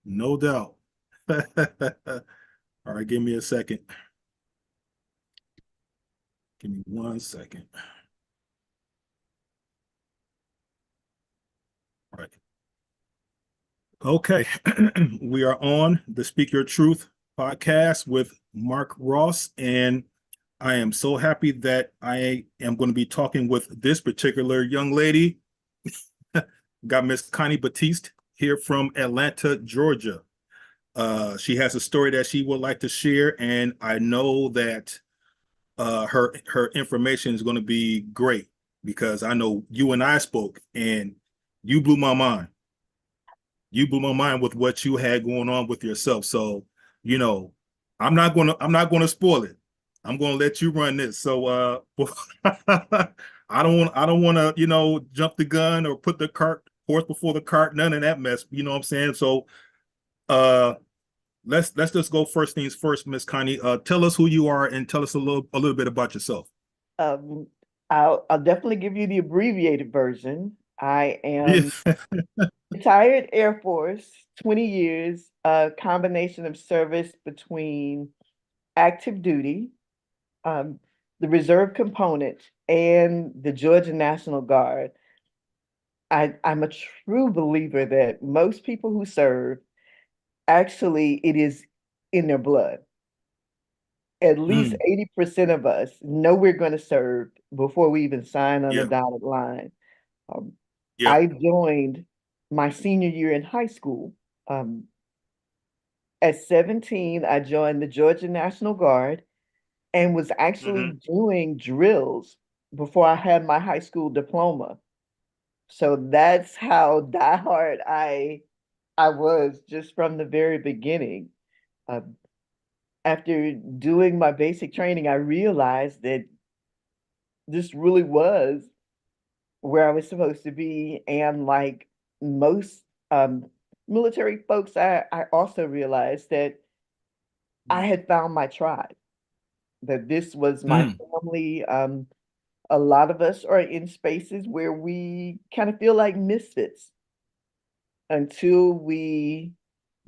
No doubt. All right, give me a second. Give me 1 second. All right. Okay. We are on the Speak Your Truth podcast with Mark Ross, and I am so happy that I am going to be talking with this particular young lady. Got Miss Connie Baptiste here from Atlanta, Georgia. She has a story that she would like to share, and I know that her information is going to be great because I know you and I spoke, and you blew my mind. You blew my mind with what you had going on with yourself. So, you know, I'm not gonna spoil it. I'm gonna let you run this. So I don't wanna, jump the gun or put the cart horse before the cart, none of that mess. You know what I'm saying? So uh let's just go first things first, Miss Connie. Tell us who you are and tell us a little bit about yourself. Um, I'll definitely give you the abbreviated version. I Yeah. am retired Air Force, 20 years, a combination of service between active duty, um, the reserve component, and the Georgia National Guard. I'm a true believer that most people who serve, actually, it is in their blood. At least Mm, 80% of us know we're going to serve before we even sign on the yeah. dotted line. Um, Yep. I joined my senior year in high school. Um, at 17, I joined the Georgia National Guard and was actually Hmm. doing drills before I had my high school diploma. So that's how diehard I was just from the very beginning. Uh, After doing my basic training, I realized that this really was where I was supposed to be. And like most military folks, I also realized that I had found my tribe, that this was my Mm, family. A lot of us are in spaces where we kind of feel like misfits until we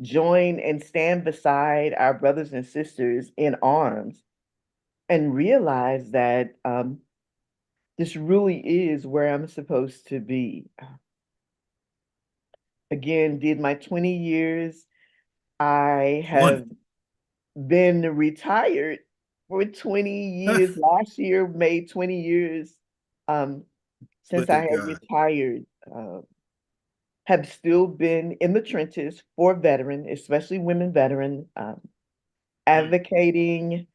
join and stand beside our brothers and sisters in arms and realize that this really is where I'm supposed to be. Again, did my 20 years. I have 20. been retired for 20 years. Last year made 20 years um, since Look I at have God. retired. Have still been in the trenches for veteran, especially women veteran, Mm, advocating.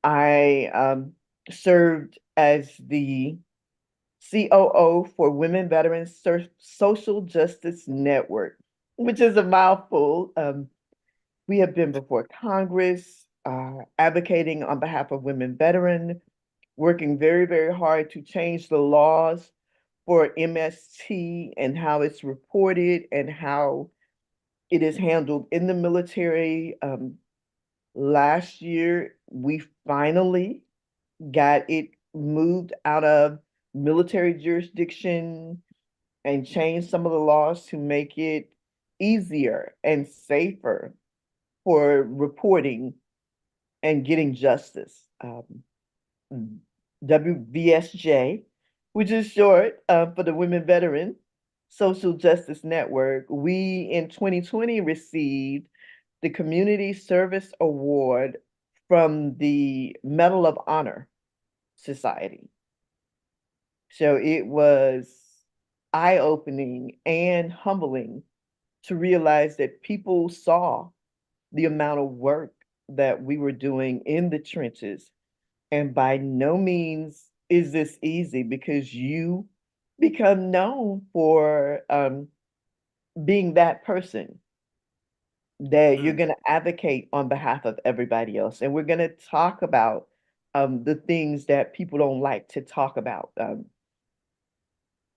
I served as the COO for Women Veterans Social Justice Network, which is a mouthful. We have been before Congress, advocating on behalf of women veterans, working very, very hard to change the laws for MST and how it's reported and how it is handled in the military. Last year, we finally got it moved out of military jurisdiction and changed some of the laws to make it easier and safer for reporting and getting justice. WVSJ, which is short for the Women Veteran Social Justice Network, we in 2020 received the Community Service Award from the Medal of Honor Society. So it was eye-opening and humbling to realize that people saw the amount of work that we were doing in the trenches. And by no means is this easy because you become known for being that person that you're mm, going to advocate on behalf of everybody else. And we're going to talk about the things that people don't like to talk about.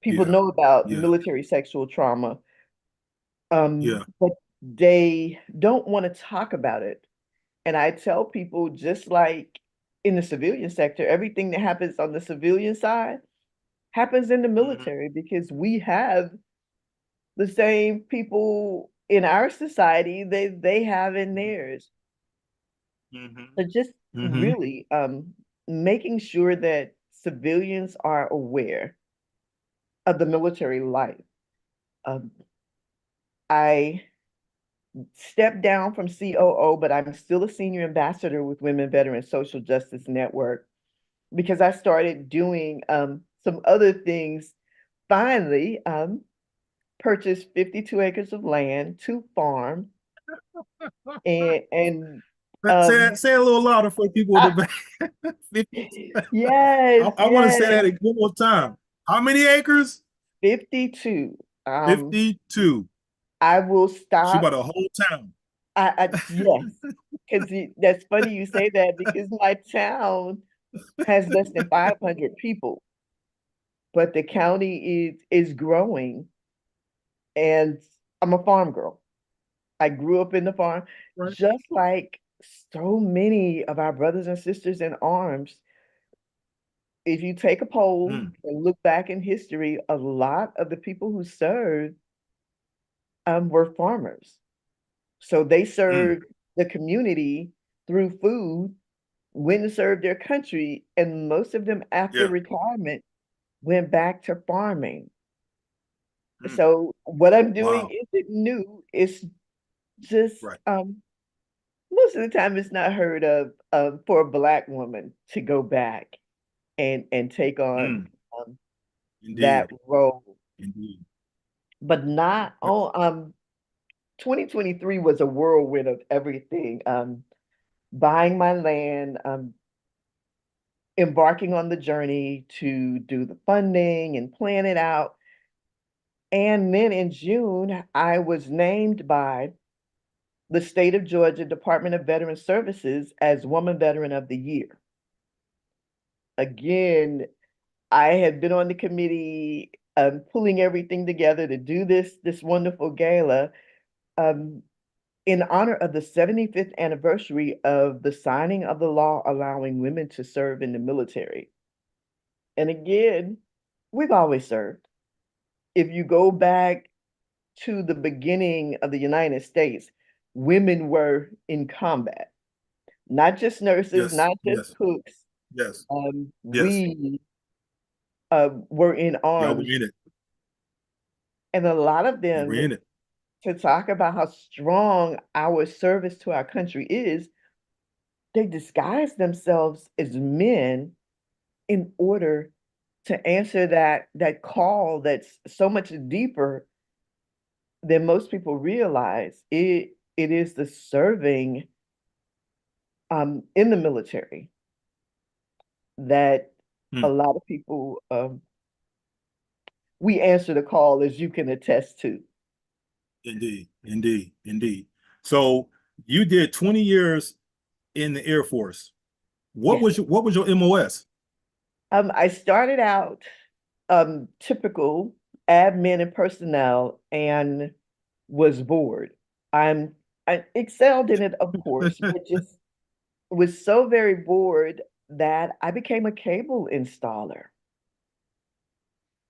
People yeah. know about Yeah. military sexual trauma, Yeah. but they don't want to talk about it. And I tell people, just like in the civilian sector, everything that happens on the civilian side happens in the Hmm. military because we have the same people in our society, they have in theirs. Mm-hmm. So just Mm-hmm. really making sure that civilians are aware of the military life. Um, I stepped down from COO, but I'm still a senior ambassador with Women Veterans Social Justice Network because I started doing some other things. Finally, purchased 52 acres of land to farm and Say um say it a little louder for people in the back. 50. yes, I want to say yes, that one more time. How many acres? 52. 52. I will She stop. bought a whole town. Yes, because that's funny you say that because my town has less than 500 people, but the county is growing, and I'm a farm girl. I grew up in the farm, Right. just like so many of our brothers and sisters in arms. If you take a poll Mm, and look back in history, a lot of the people who served were farmers. So they mm. served the community through food, went and served their country, and most of them after Yeah. retirement went back to farming. Mm. So what I'm doing Wow. isn't new. It's just Right. most of the time it's not heard of for a Black woman to go back and take on Mm. um, that Indeed. role. Indeed. But not on 2023 was a whirlwind of everything. Buying my land, embarking on the journey to do the funding and plan it out. And then in June, I was named by the state of Georgia Department of Veteran Services as Woman Veteran of the Year. Again, I had been on the committee pulling everything together to do this wonderful gala um, in honor of the 75th anniversary of the signing of the law allowing women to serve in the military. And again, we've always served. If you go back to the beginning of the United States, women were in combat, not just nurses, Yes. not just Yes. cooks. Yes. Yes. We were in Y'all were arms, in it. and a lot of You were them in it. to talk about how strong our service to our country is, they disguise themselves as men in order to answer that call that's so much deeper than most people realize. It is the serving in the military that a Mm. lot of people we answer the call, as you can attest to. Indeed. Indeed. Indeed. So you did 20 years in the Air Force. Yes. What was your MOS? I started out typical admin and personnel and was bored. I excelled in it, of course, but just was so very bored that I became a cable installer,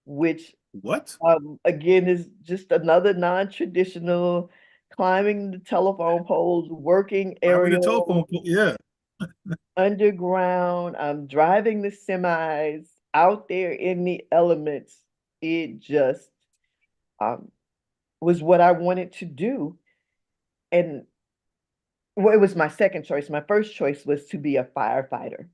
which What? again is just another non-traditional climbing the telephone poles, working I mean the telephone. aerial, Yeah. underground, driving the semis out there in the elements. It just um, was what I wanted to do. And well, it was my second choice. My first choice was to be a firefighter.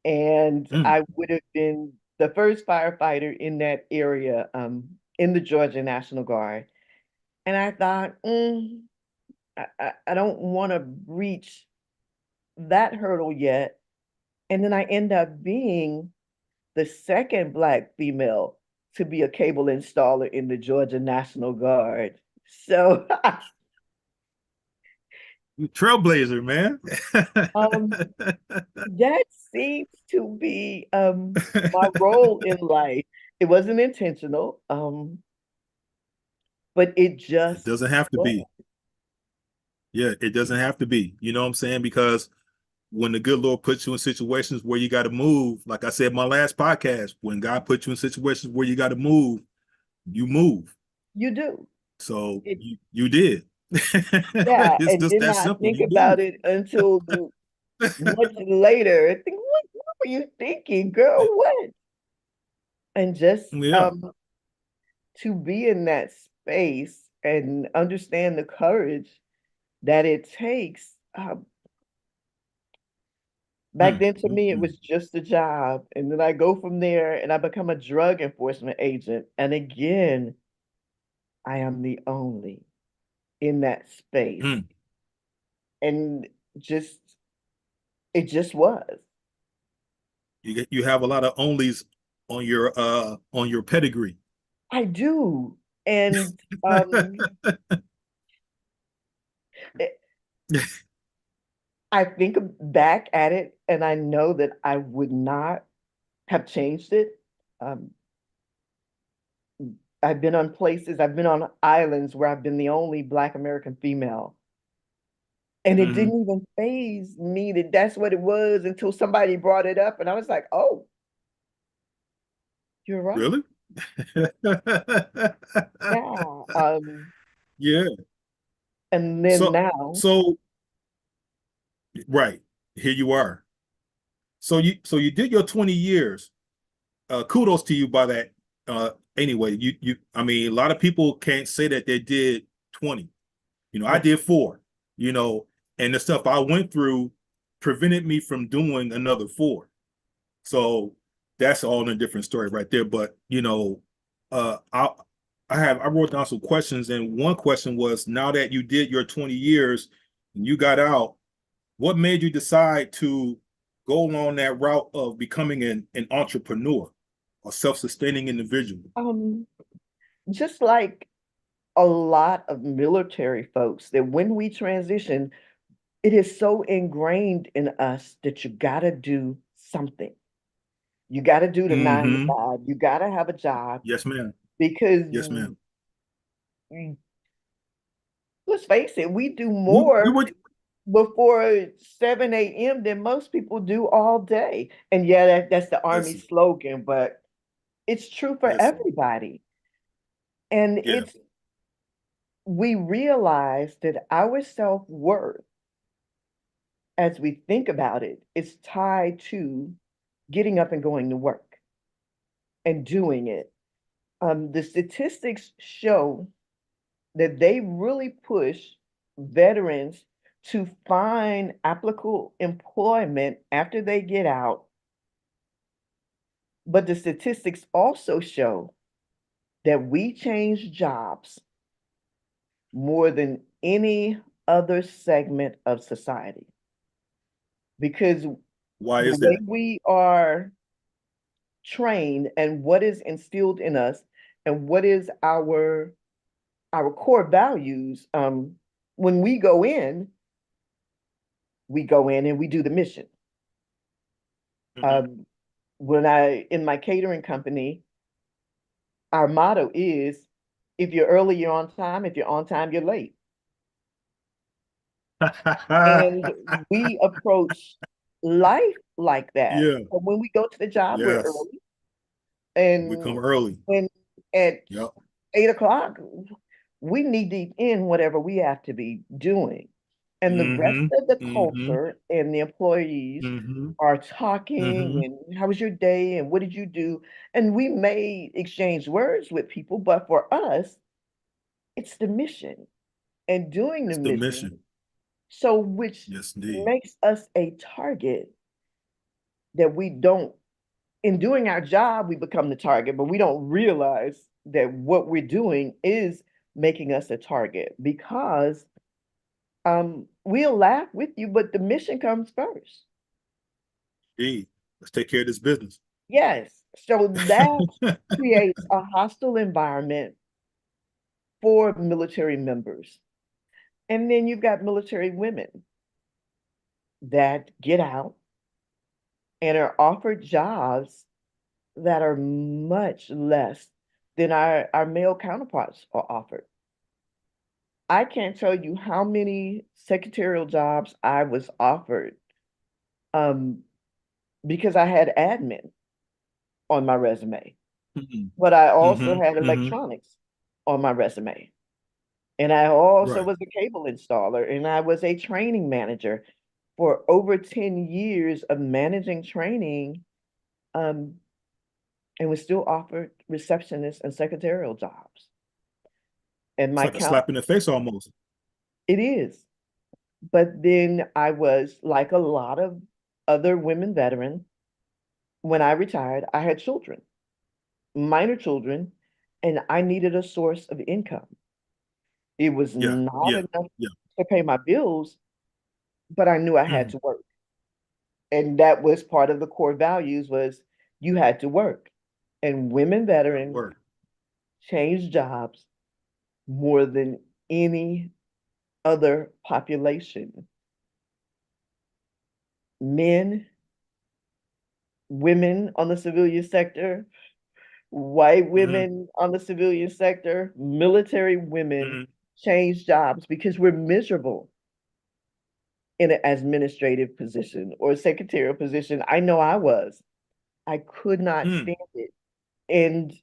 And Mm. I would have been the first firefighter in that area in the Georgia National Guard. And I thought, I don't want to reach that hurdle yet. And then I end up being the second Black female to be a cable installer in the Georgia National Guard. So You trailblazer, man. um, that seems to be my role in life. It wasn't intentional, but it It just doesn't have to was. be. Yeah, it doesn't have to be. You know what I'm saying? Because when the good Lord puts you in situations where you got to move, like I said in my last podcast, when God puts you in situations where you got to move, you move. You do. So It, you did. yeah, It's and just did that not simple. think You did. about it until much later. I think, what were you thinking, girl? What? And just Yeah. to be in that space and understand the courage that it takes. Back Mm, then, to mm, me, it mm. was just a job. And then I go from there and I become a drug enforcement agent. And again, I am the only in that space. Mm. And just, it just was. You have a lot of onlys on your pedigree. I do. And um, it- I think back at it and I know that I would not have changed it. Um, I've been on places, I've been on islands where I've been the only Black American female. And it Hmm. didn't even faze me that that's what it was until somebody brought it up. And I was like, oh, you're right. Really? Yeah. Yeah. And then So now, so right. Here you are. So you did your 20 years. Kudos to you by that. Anyway, you I mean, a lot of people can't say that they did 20. I yeah. did 4, you know, and the stuff I went through prevented me from doing another 4. So that's all in a different story right there. But uh, I I wrote down some questions, and one question was: now that you did your 20 years and you got out, what made you decide to go along that route of becoming an entrepreneur, a self-sustaining individual? Um, just like a lot of military folks, that when we transition, it is so ingrained in us that you gotta do something. You gotta do the 9 to Mm-hmm. 5. You gotta have a job Yes, ma'am. because Yes, ma'am. let's face it, we do We more were before 7 a.m. than most people do all day. And yeah, that's the Army listen, slogan, but it's true for listen. everybody. And Yeah. we realize that our self-worth, as we think about it, is tied to getting up and going to work and doing it. The statistics show that they really push veterans to find applicable employment after they get out. But the statistics also show that we change jobs more than any other segment of society because Why the is way that? we are trained and what is instilled in us and what is our core values, when we go in and we do the mission. Mm-hmm. um, when I in my catering company, our motto is, if you're early you're on time, if you're on time you're late. And we approach life like that. Yeah. So when we go to the job, we're Yes. early. We And come early. when at Yep. 8 o'clock, we knee deep in whatever we have to be doing. And the rest Mm-hmm. of the Mm-hmm. culture and the employees Mm-hmm. are talking Mm-hmm. and how was your day and what did you do? And we may exchange words with people, but for us, it's the mission and doing the It's the mission. mission. So which Yes, indeed. makes us a target that we don't, in doing our job, we become the target, but we don't realize that what we're doing is making us a target because we'll laugh with you, but the mission comes first. Indeed. Let's take care of this business. Yes. So that creates a hostile environment for military members. And then you've got military women that get out and are offered jobs that are much less than our male counterparts are offered. I can't tell you how many secretarial jobs I was offered um, because I had admin on my resume, Mm-hmm. but I also Mm-hmm. had Mm-hmm. electronics on my resume. And I also Right. was a cable installer, and I was a training manager for over 10 years of managing training, um, and was still offered receptionist and secretarial jobs. And It's my like a count, slap in the face almost. it is. But then I was like a lot of other women veterans. When I retired, I had children, minor children, and I needed a source of income. It was Yeah. not Yeah. enough Yeah. to pay my bills, but I knew I had Hmm. to work. And that was part of the core values was you had to work. And women veterans Word. changed jobs more than any other population. Men, women on the civilian sector, white Hmm. women on the civilian sector, military women Hmm. change jobs because we're miserable in an administrative position or a secretarial position. I know I was. I could not Mm. stand it. And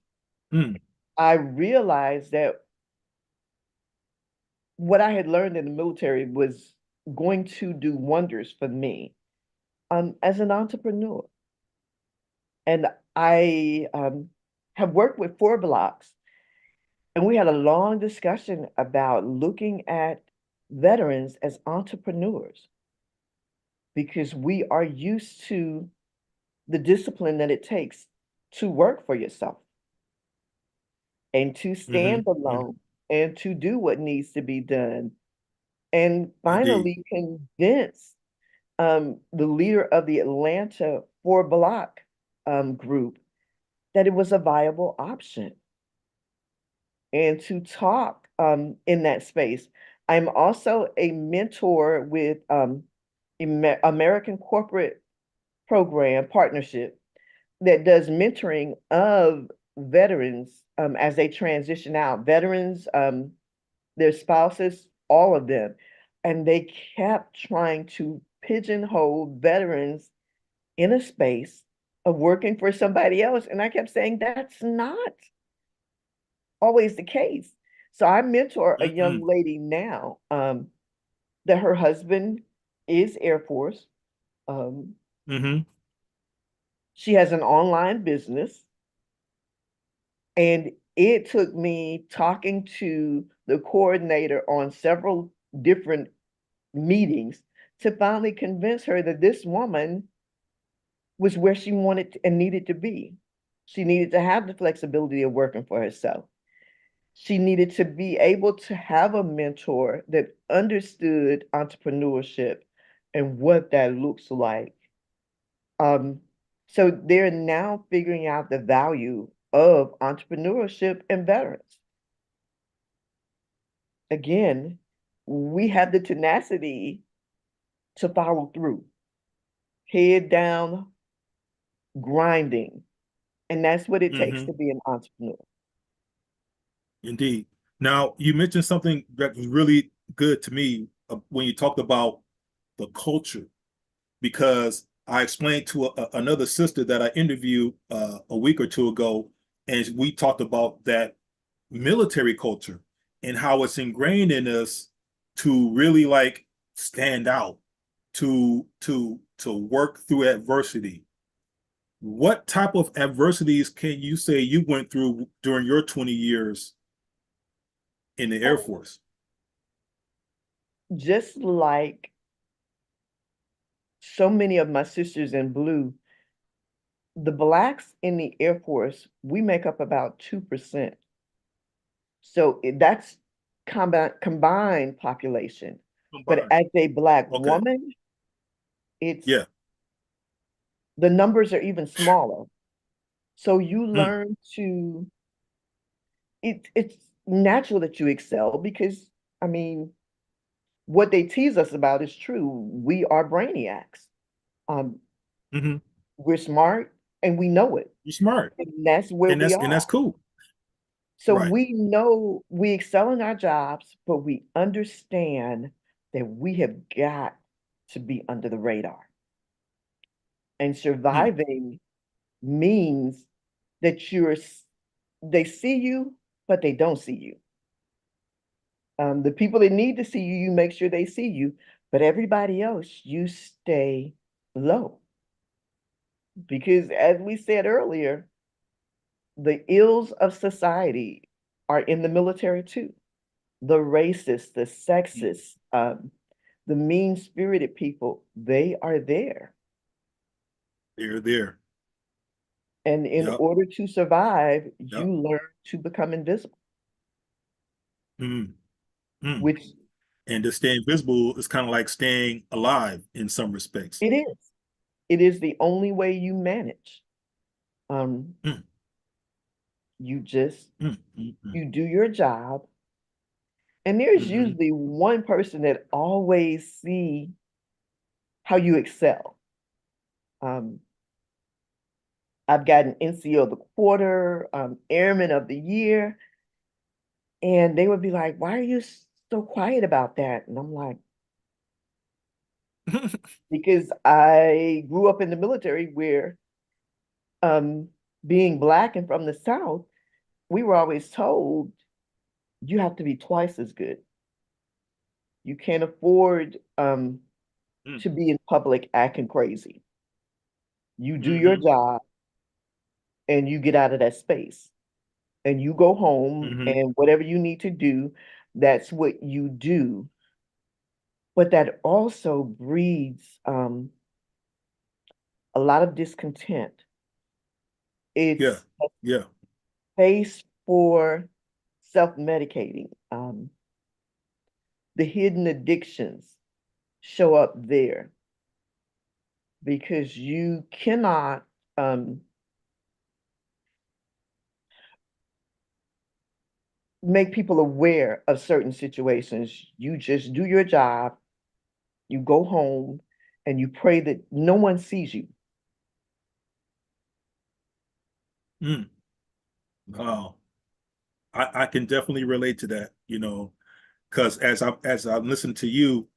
Mm. I realized that what I had learned in the military was going to do wonders for me as an entrepreneur. And I have worked with 4 blocks, and we had a long discussion about looking at veterans as entrepreneurs because we are used to the discipline that it takes to work for yourself and to Hmm. stand Hmm. alone and to do what needs to be done. And Indeed. finally convince the leader of the Atlanta 4 block group that it was a viable option and to talk in that space. I'm also a mentor with American Corporate Program Partnership that does mentoring of veterans as they transition out, veterans, their spouses, all of them. And they kept trying to pigeonhole veterans in a space of working for somebody else. And I kept saying, that's not always the case. So I mentor a young Mm-mm. lady now that her husband is Air Force. Um, Hmm. she has an online business. And it took me talking to the coordinator on several different meetings to finally convince her that this woman was where she wanted and needed to be. She needed to have the flexibility of working for herself. She needed to be able to have a mentor that understood entrepreneurship and what that looks like. Um, so they're now figuring out the value of entrepreneurship and veterans. Again, we have the tenacity to follow through, head down, grinding. And that's what it takes Hmm. to be an entrepreneur. Indeed. Now, you mentioned something that was really good to me when you talked about the culture, because I explained to another sister that I interviewed a week or two ago, and we talked about that military culture and how it's ingrained in us to really like stand out, to work through adversity. What type of adversities can you say you went through during your 20 years in the Air Force? Just like so many of my sisters in blue, the blacks in the Air Force, we make up about 2%. So that's combined population. But Combined. as a black Okay. woman, it's Yeah. the numbers are even smaller. So you Mm. learn to it's natural that you excel because I mean what they tease us about is true. We are brainiacs. Um, Hmm. we're smart and we know it. You're smart. And that's where And we that's are. cool. So Right. we know we excel in our jobs, but we understand that we have got to be under the radar. And Mm. surviving means that they see you, but they don't see you. The people that need to see you, you make sure they see you, but everybody else, you stay low. Because as we said earlier, the ills of society are in the military too. The racist, the sexist, the mean-spirited people, they are there. They're there. And in Yep. order to survive, Yep. you learn to become invisible, Mm, mm. which And to stay invisible is kind of like staying alive in some respects. it is. It is the only way you manage. Um, Mm, you just mm, mm, mm, you do your job, and there's mhm. usually one person that always see how you excel. Um, I've gotten NCO of the quarter, Airman of the year, and they would be like, "Why are you so quiet about that?" And I'm like, "Because I grew up in the military where, um, being Black and from the South, we were always told you have to be twice as good. You can't afford Mm, to be in public acting crazy. You do your mhm, job and you get out of that space and you go home mhm. and whatever you need to do, that's what you do." But that also breeds a lot of discontent. Yeah. It's a Yeah. space for self-medicating. The hidden addictions show up there because you cannot um, make people aware of certain situations. You just do your job, you go home, and you pray that no one sees you. Mm. Wow. I can definitely relate to that, because as I'm listening to you,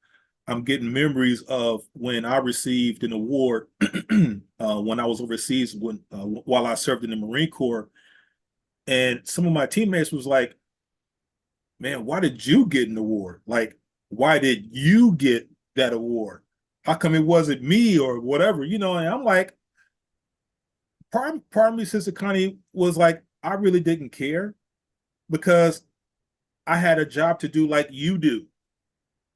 I'm getting memories of when I received an award when I was overseas while I served in the Marine Corps, and some of my teammates was like, "Man, why did you get an award? Like, why did you get that award? How come it wasn't me or whatever?" And I'm like, part of me, Sister Connie, was like, I really didn't care because I had a job to do like you do.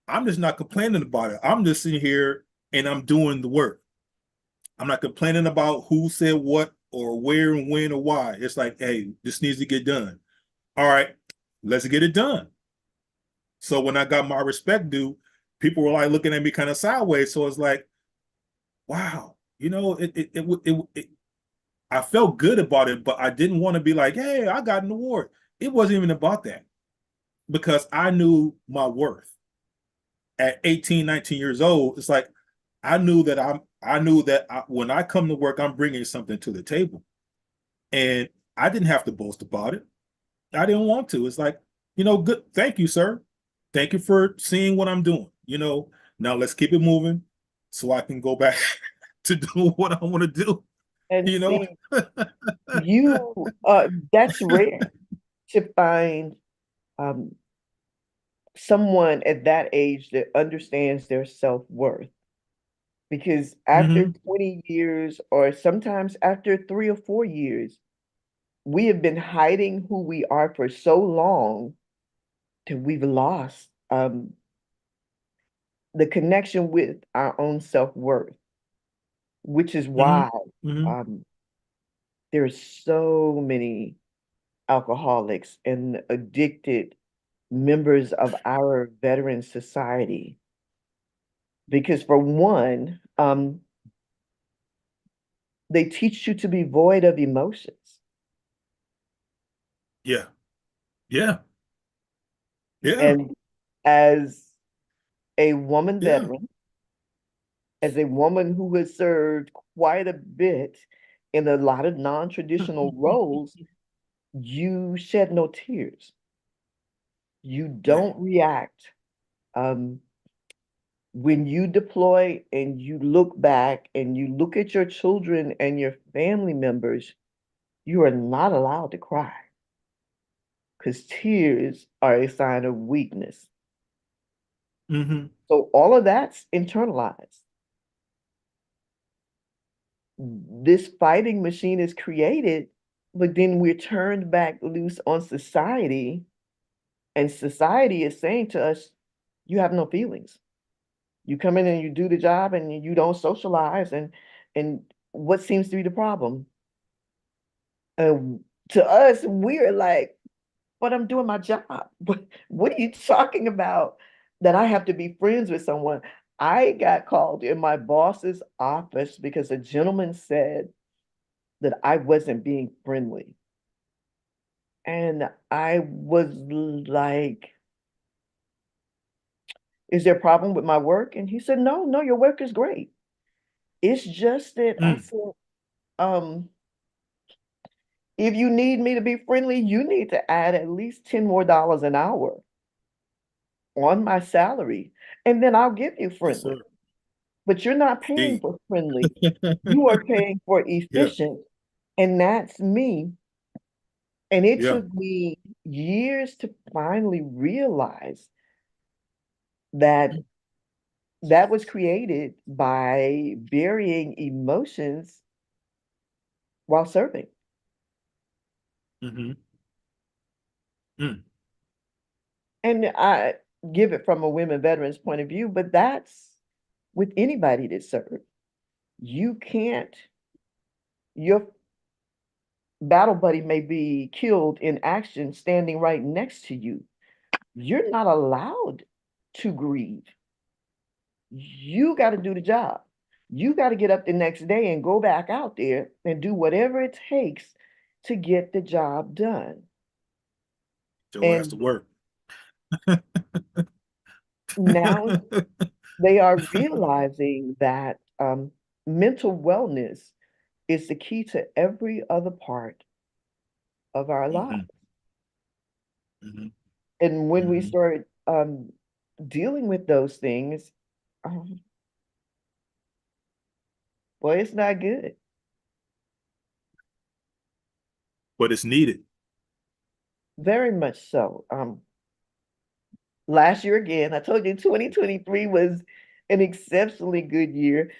I'm just not complaining about it. I'm just sitting here and I'm doing the work. I'm not complaining about who said what or where and when or why. It's like, hey, this needs to get done. All right, let's get it done. So when I got my respect due, people were like looking at me kind of sideways. So it's like, wow, I felt good about it, but I didn't want to be like, hey, I got an award. It wasn't even about that because I knew my worth. At 18, 19 years old, it's like I knew that when I come to work, I'm bringing something to the table. And I didn't have to boast about it. I didn't want to. It's like, good. Thank you, sir. Thank you for seeing what I'm doing. Now let's keep it moving so I can go back to do what I want to do. And You know? see, that's rare to find um, someone at that age that understands their self-worth. Because after Mm-hmm. 20 years, or sometimes after 3 or 4 years, we have been hiding who we are for so long that we've lost the connection with our own self-worth, which is Mm-hmm. why Mm-hmm. um, there's so many alcoholics and addicted members of our veteran society. Because for one, they teach you to be void of emotions. Yeah. Yeah. Yeah. And as a woman Yeah. veteran, as a woman who has served quite a bit in a lot of non-traditional roles, you shed no tears. You Yeah. don't react. Um, when you deploy and you look back and you look at your children and your family members, you are not allowed to cry. because tears are a sign of weakness. Mm-hmm. So all of that's internalized. This fighting machine is created, but then we're turned back loose on society, and society is saying to us, you have no feelings. You come in and you do the job and you don't socialize, and what seems to be the problem? To us, we're like, but I'm doing my job. What are you talking about that I have to be friends with someone? I got called in my boss's office because a gentleman said that I wasn't being friendly. And I was like, is there a problem with my work? And he said, no, no, your work is great. It's just that I Mm. said, um, if you need me to be friendly, you need to add at least $10 more an hour on my salary, and then I'll give you Yes, sir. friendly. But you're not paying Indeed. for friendly. You are paying for Yeah. efficient, and that's me. And it Yeah. took me years to finally realize that that was created by burying emotions while serving. Mm-hmm. Mm. And I give it from a women veterans point of view, but that's with anybody that serves. You can't, your battle buddy may be killed in action standing right next to you. You're not allowed to grieve. You got to do the job. You got to get up the next day and go back out there and do whatever it takes to get the job done. Joe has to And work. now they are realizing that mental wellness is the key to every other part of our lives. Mm-hmm. Mm-hmm. And when we Mm-hmm. start dealing with those things, um, well, it's not good. But it's needed. Very much so. Last year again, I told you 2023 was an exceptionally good year.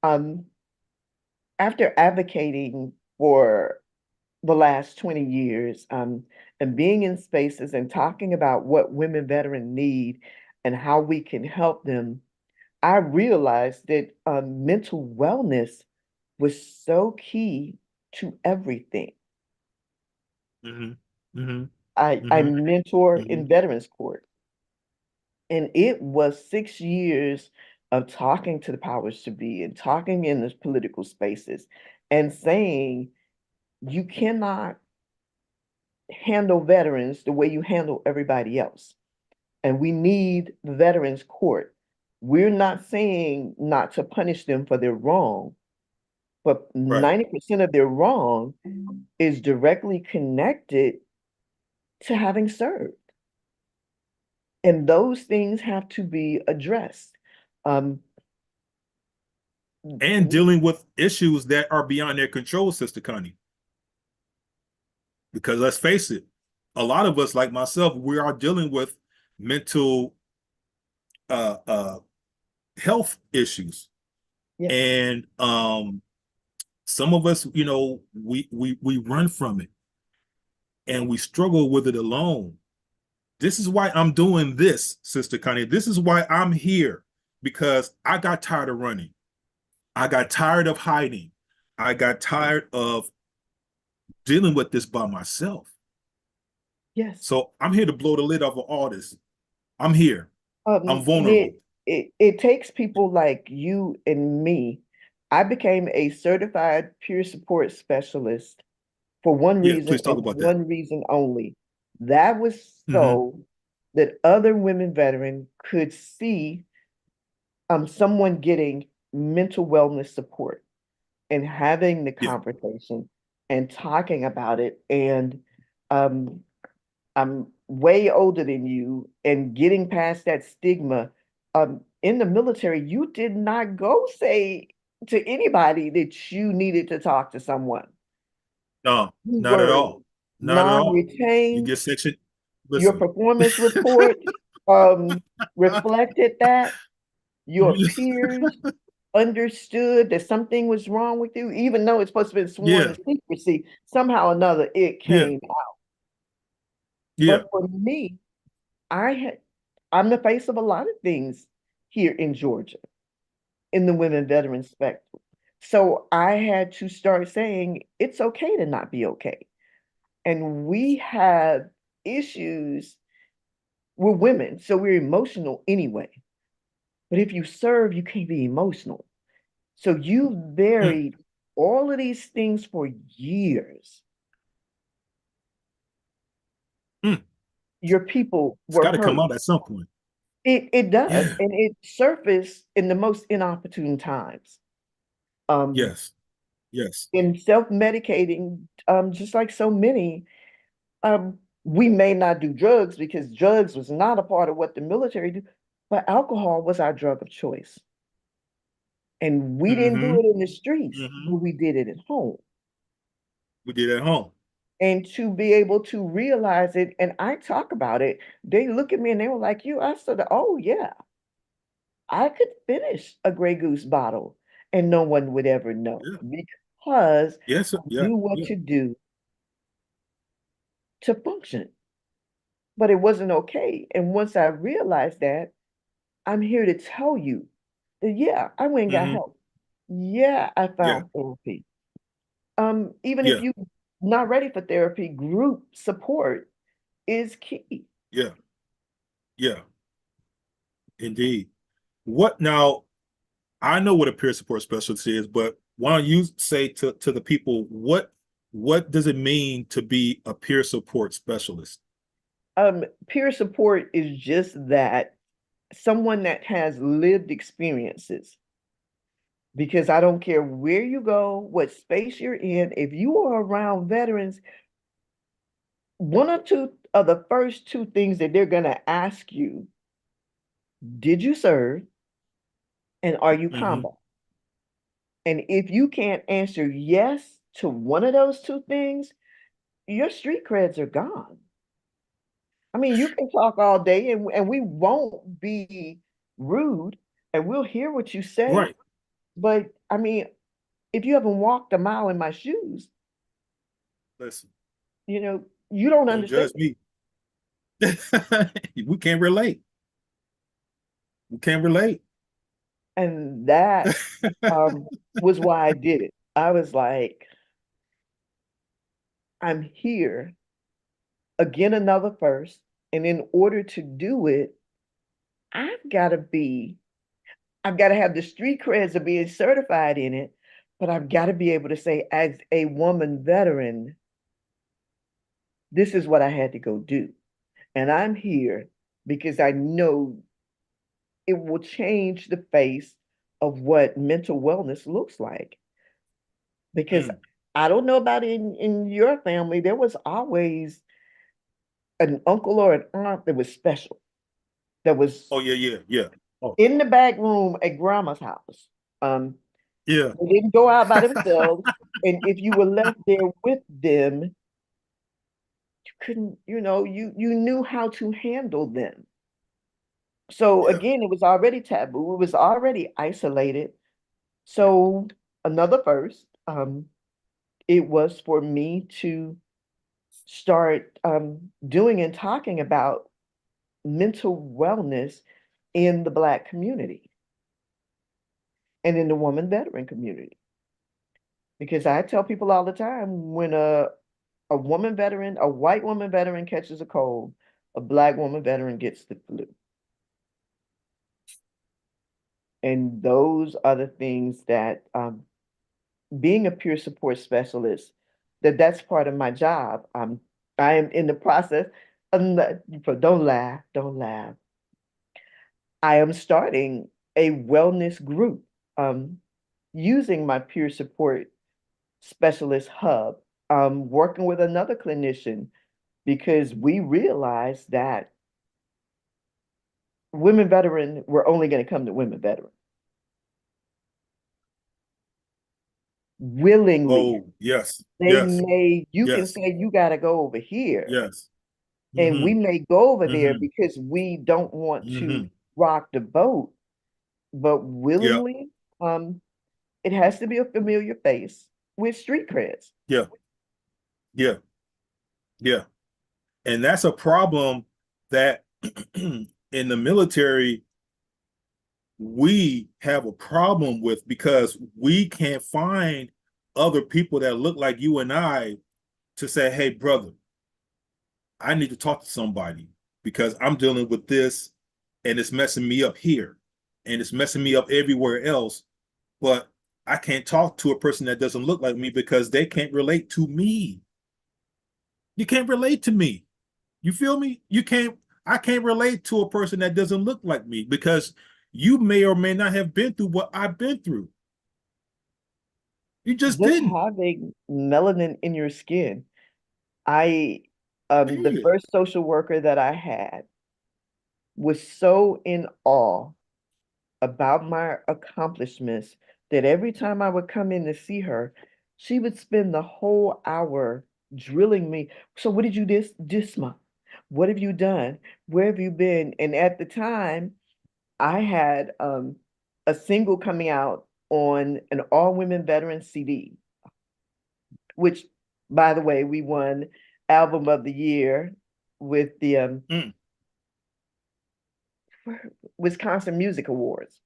Um, After advocating for the last 20 years, and being in spaces and talking about what women veterans need and how we can help them, I realized that mental wellness was so key to everything. Mm-hmm. Mm-hmm. I Mm-hmm. mentor Mm-hmm. in Veterans Court, and it was 6 years of talking to the powers to be and talking in those political spaces and saying you cannot handle veterans the way you handle everybody else. And we need the Veterans Court. We're not saying not to punish them for their wrong, but Right. 90% of their wrong is directly connected to having served. And those things have to be addressed. Um, And dealing with issues that are beyond their control, Sister Connie. Because let's face it, a lot of us, like myself, we are dealing with mental uh, uh, health issues, yes. and some of us, we run from it and we struggle with it alone. This is why I'm doing this, Sister Connie. This is why I'm here, because I got tired of running. I got tired of hiding. I got tired of dealing with this by myself. Yes. So I'm here to blow the lid off of all this. I'm here. I'm Nick, vulnerable. it takes people like you and me. I became a certified peer support specialist for one Yeah, reason please talk and about that. one reason only. That was Mm-hmm. so that other women veterans could see someone getting mental wellness support and having the Yeah. conversation and talking about it. And um, I'm way older than you and getting past that stigma. In the military, you did not go say to anybody that you needed to talk to someone. No, You not at were all. Not at all. You non-retained. get section. Your listen. performance report um, reflected that. Your peers understood that something was wrong with you, even though it's supposed to be sworn Yeah, to secrecy. Somehow or another, it yeah, came out. yeah. But for me, I had I'm the face of a lot of things here in Georgia in the women veteran spectrum. So I had to start saying it's okay to not be okay. And we have issues with women, so we're emotional anyway. But if you serve, you can't be emotional. So you Mm, buried all of these things for years. mm. Your people It's were got to come hurt. out at some point. It does, Yeah. and it surfaced in the most inopportune times. Um, Yes. Yes. in self-medicating, just like so many, we may not do drugs because drugs was not a part of what the military do, but alcohol was our drug of choice. And we didn't do Mm-hmm. it in the streets, Mm-hmm. but we did it at home. We did at home. And to be able to realize it, and I talk about it, they look at me and they were like, you, I said, oh yeah, I could finish a Grey Goose bottle and no one would ever know Yeah. because Yes. I Yeah. knew what Yeah. to do to function, but it wasn't okay. And once I realized that, I'm here to tell you that, yeah, I went and got Mm-hmm. help. Yeah, I Yeah. found therapy. Even if Yeah. you're not ready for therapy, group support is key. Yeah. Yeah. Indeed. What now? I know what a peer support specialist is, but why don't you say to the people what does it mean to be a peer support specialist? Peer support is just that someone that has lived experiences. Because I don't care where you go, what space you're in, if you are around veterans, one or two of the first two things that they're going to ask you, did you serve and are you Mm-hmm. combat? And if you can't answer yes to one of those two things, your street creds are gone. I mean, you can talk all day and we won't be rude and we'll hear what you say. Right. But I mean, if you haven't walked a mile in my shoes, Listen, you don't don't understand. judge me. We can't relate. We can't relate. And that was why I did it. I was like, I'm here again, another first. And in order to do it, I've got to be, I've got to have the street creds of being certified in it, but I've got to be able to say, as a woman veteran, this is what I had to go do. And I'm here because I know it will change the face of what mental wellness looks like. Because Mm. I don't know about in your family, there was always an uncle or an aunt that was special, that was Oh yeah, yeah, yeah. Oh in the back room at grandma's house. Um, yeah, they didn't go out by themselves, and if you were left there with them, you couldn't, you knew how to handle them. So yeah. again, it was already taboo. It was already isolated. So another first, it was for me to start doing and talking about mental wellness in the Black community and in the woman veteran community. Because I tell people all the time when a woman veteran, a white woman veteran catches a cold, a Black woman veteran gets the flu. And those are the things that being a peer support specialist, that's part of my job. I am in the process. Don't laugh, don't laugh. I am starting a wellness group using my peer support specialist hub, working with another clinician because we realized that women veteran were only going to come to women veteran willingly. Oh yes, They yes, may, you can yes, say you got to go over here, yes, And we Mm-hmm. may go over there Mm-hmm. because we don't want to Mm-hmm. rock the boat, but Yeah. willingly, um, it has to be a familiar face with street creds. Yeah. Yeah. Yeah. And that's a problem that in the military we have a problem with because we can't find other people that look like you and I to say, hey, brother, I need to talk to somebody because I'm dealing with this and it's messing me up here and it's messing me up everywhere else. But I can't talk to a person that doesn't look like me because they can't relate to me. You can't relate to me. You feel me? I can't relate to a person that doesn't look like me because you may or may not have been through what I've been through. You just Just didn't. having melanin in your skin. I, the Period. first social worker that I had was so in awe about my accomplishments that every time I would come in to see her, she would spend the whole hour drilling me. So what did you this month? What have you done? Where have you been? And at the time, I had a single coming out on an all women veteran CD, which, by the way, we won album of the year with the Mm, Wisconsin Music Awards.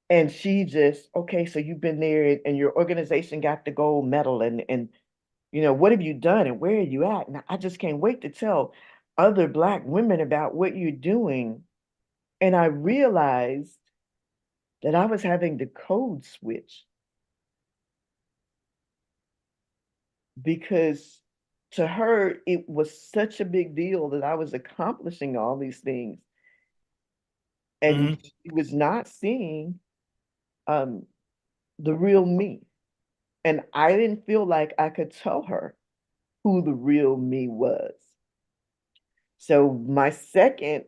And she just, okay, so you've been there and your organization got the gold medal and what have you done and where are you at? And I just can't wait to tell other Black women about what you're doing. And I realized that I was having to code switch because to her, it was such a big deal that I was accomplishing all these things. And mm, she was not seeing um, the real me. And I didn't feel like I could tell her who the real me was. So my second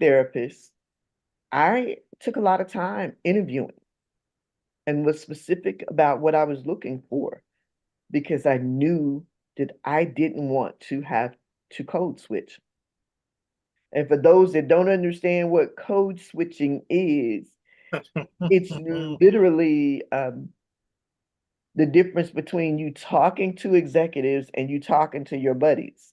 therapist, I took a lot of time interviewing and was specific about what I was looking for because I knew that I didn't want to have to code switch. And for those that don't understand what code switching is, it's mm. literally the difference between you talking to executives and you talking to your buddies.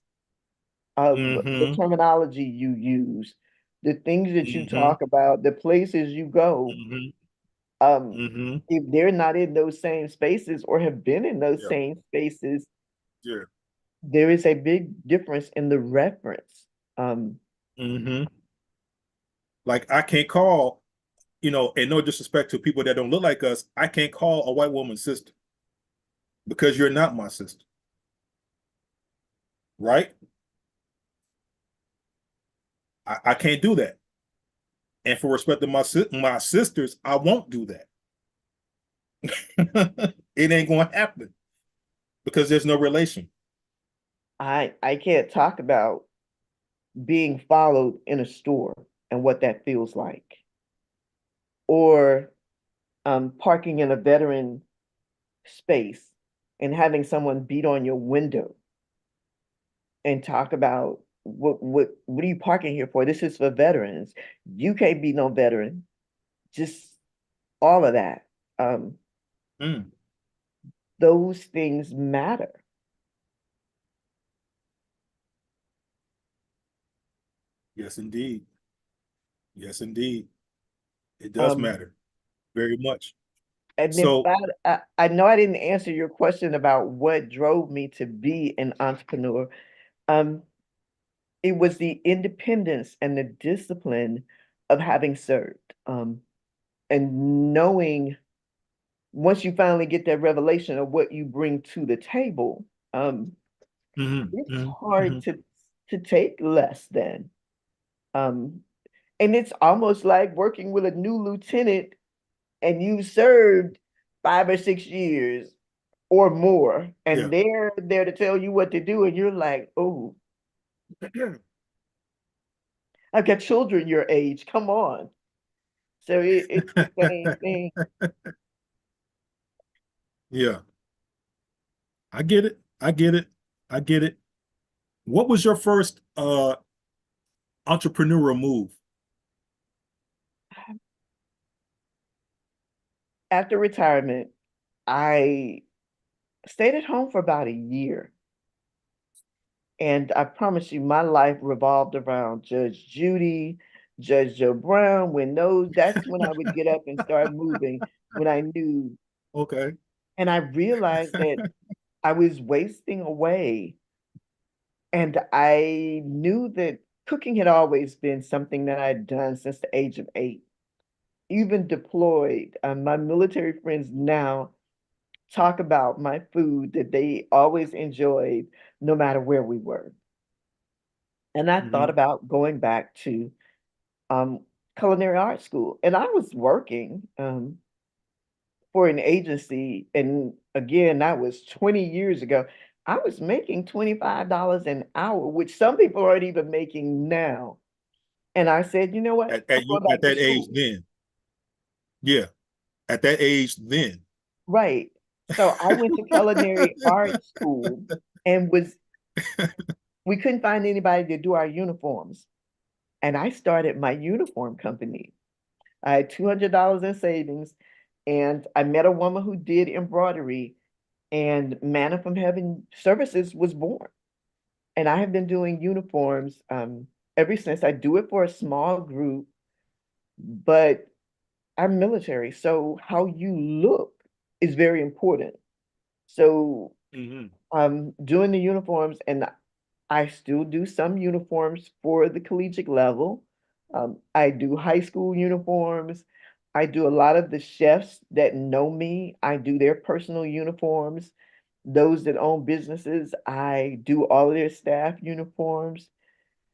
The Mm-hmm. terminology you use, the things that you Mm-hmm. talk about, the places you go, Mm-hmm. um, Mm-hmm. if they're not in those same spaces or have been in those Yeah. same spaces, Yeah. there is a big difference in the reference. Um, Mm-hmm. Like I can't call, and no disrespect to people that don't look like us, I can't call a white woman sister because you're not my sister, right? I can't do that. And for respect to my sisters, I won't do that. It ain't gonna happen because there's no relation. I can't talk about being followed in a store and what that feels like, or parking in a veteran space and having someone beat on your window and talk about what are you parking here for? This is for veterans. You can't be no veteran. Just all of that. Um, Mm. those things matter. Yes, indeed. Yes, indeed. It does Um, matter very much. and if So, I know I didn't answer your question about what drove me to be an entrepreneur. Um, it was the independence and the discipline of having served. And knowing once you finally get that revelation of what you bring to the table, mhm, it's mhm, hard mhm. to take less than. Um, and it's almost like working with a new lieutenant and you served 5 or 6 years or more, Yeah. and they're there to tell you what to do, and you're like, oh, I've got children your age. Come on. So it's the same thing. Yeah. I get it. I get it. I get it. What was your first entrepreneurial move? After retirement, I stayed at home for about a year. And I promise you, my life revolved around Judge Judy, Judge Joe Brown. That's when I would get up and start moving when I knew. Okay. And I realized that I was wasting away. And I knew that cooking had always been something that I'd done since the age of 8, even deployed. My military friends now talk about my food that they always enjoyed no matter where we were. And I thought Hmm. about going back to um, culinary art school. And I was working for an agency. And again, that was 20 years ago. I was making $25 an hour, which some people aren't even making now. And I said, you know what? I'm going At back to that age school. then. Yeah. At that age then. Right. So I went to culinary art school and we couldn't find anybody to do our uniforms. And I started my uniform company. I had $200 in savings, and I met a woman who did embroidery, and Manna from Heaven Services was born. And I have been doing uniforms ever since. I do it for a small group, but I'm military, so how you look is very important. So Hmm. I'm doing the uniforms, and I still do some uniforms for the collegiate level. I do high school uniforms. I do a lot of the chefs that know me. I do their personal uniforms. Those that own businesses, I do all of their staff uniforms.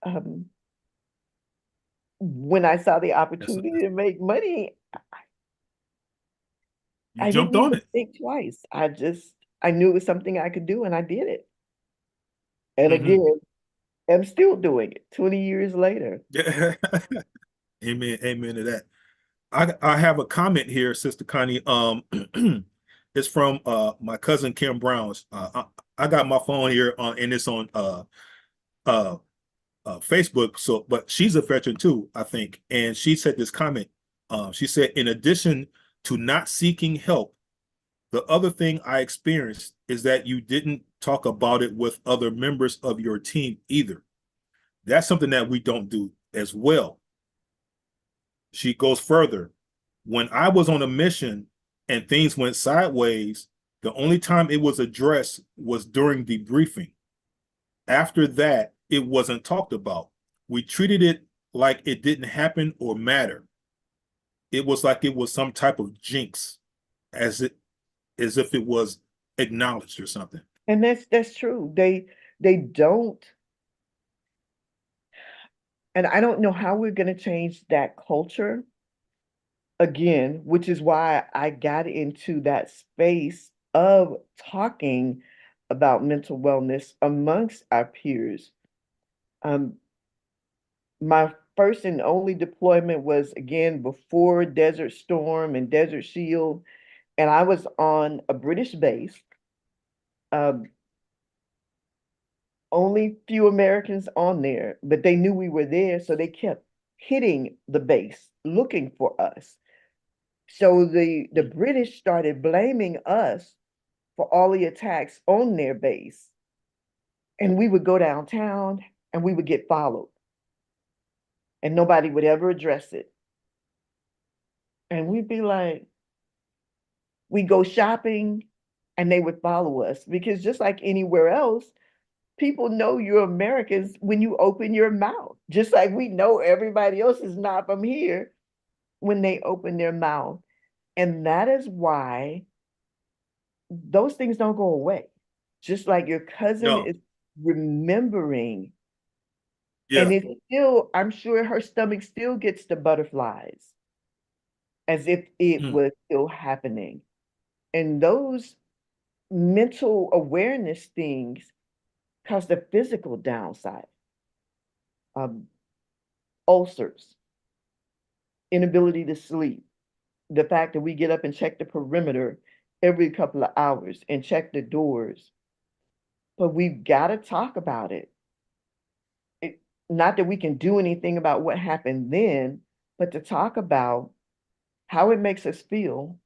Um, when I saw the opportunity to make money, You I jumped didn't on even it. think twice. I knew it was something I could do, and I did it. And Hmm. again, I'm still doing it 20 years later. Yeah. Amen. Amen to that. I have a comment here, Sister Connie. It's from my cousin Kim Brown's. I got my phone here on and it's on uh Facebook. So, but she's a veteran too, I think. And she said this comment. She said, in addition to not seeking help, the other thing I experienced is that you didn't talk about it with other members of your team either. That's something that we don't do as well. She goes further. When I was on a mission and things went sideways, the only time it was addressed was during debriefing. After that, it wasn't talked about. We treated it like it didn't happen or matter. It was like it was some type of jinx, as it as if it was acknowledged or something. And that's true. They don't, and I don't know how we're going to change that culture again, which is why I got into that space of talking about mental wellness amongst our peers. Um, my first and only deployment was again before Desert Storm and Desert Shield, and I was on a British base. Um, only few Americans on there, but they knew we were there, so they kept hitting the base looking for us. So the British started blaming us for all the attacks on their base. And we would go downtown and we would get followed, and nobody would ever address it. And we'd be like, we go shopping and they would follow us because just like anywhere else, people know you're Americans when you open your mouth, just like we know everybody else is not from here when they open their mouth. And that is why those things don't go away. Just like your cousin No, is remembering, and yeah, it's still, I'm sure her stomach still gets the butterflies as if it mm, was still happening. And those mental awareness things cause the physical downside, um, ulcers, inability to sleep, the fact that we get up and check the perimeter every couple of hours and check the doors. But we've got to talk about it. not that we can do anything about what happened then, but to talk about how it makes us feel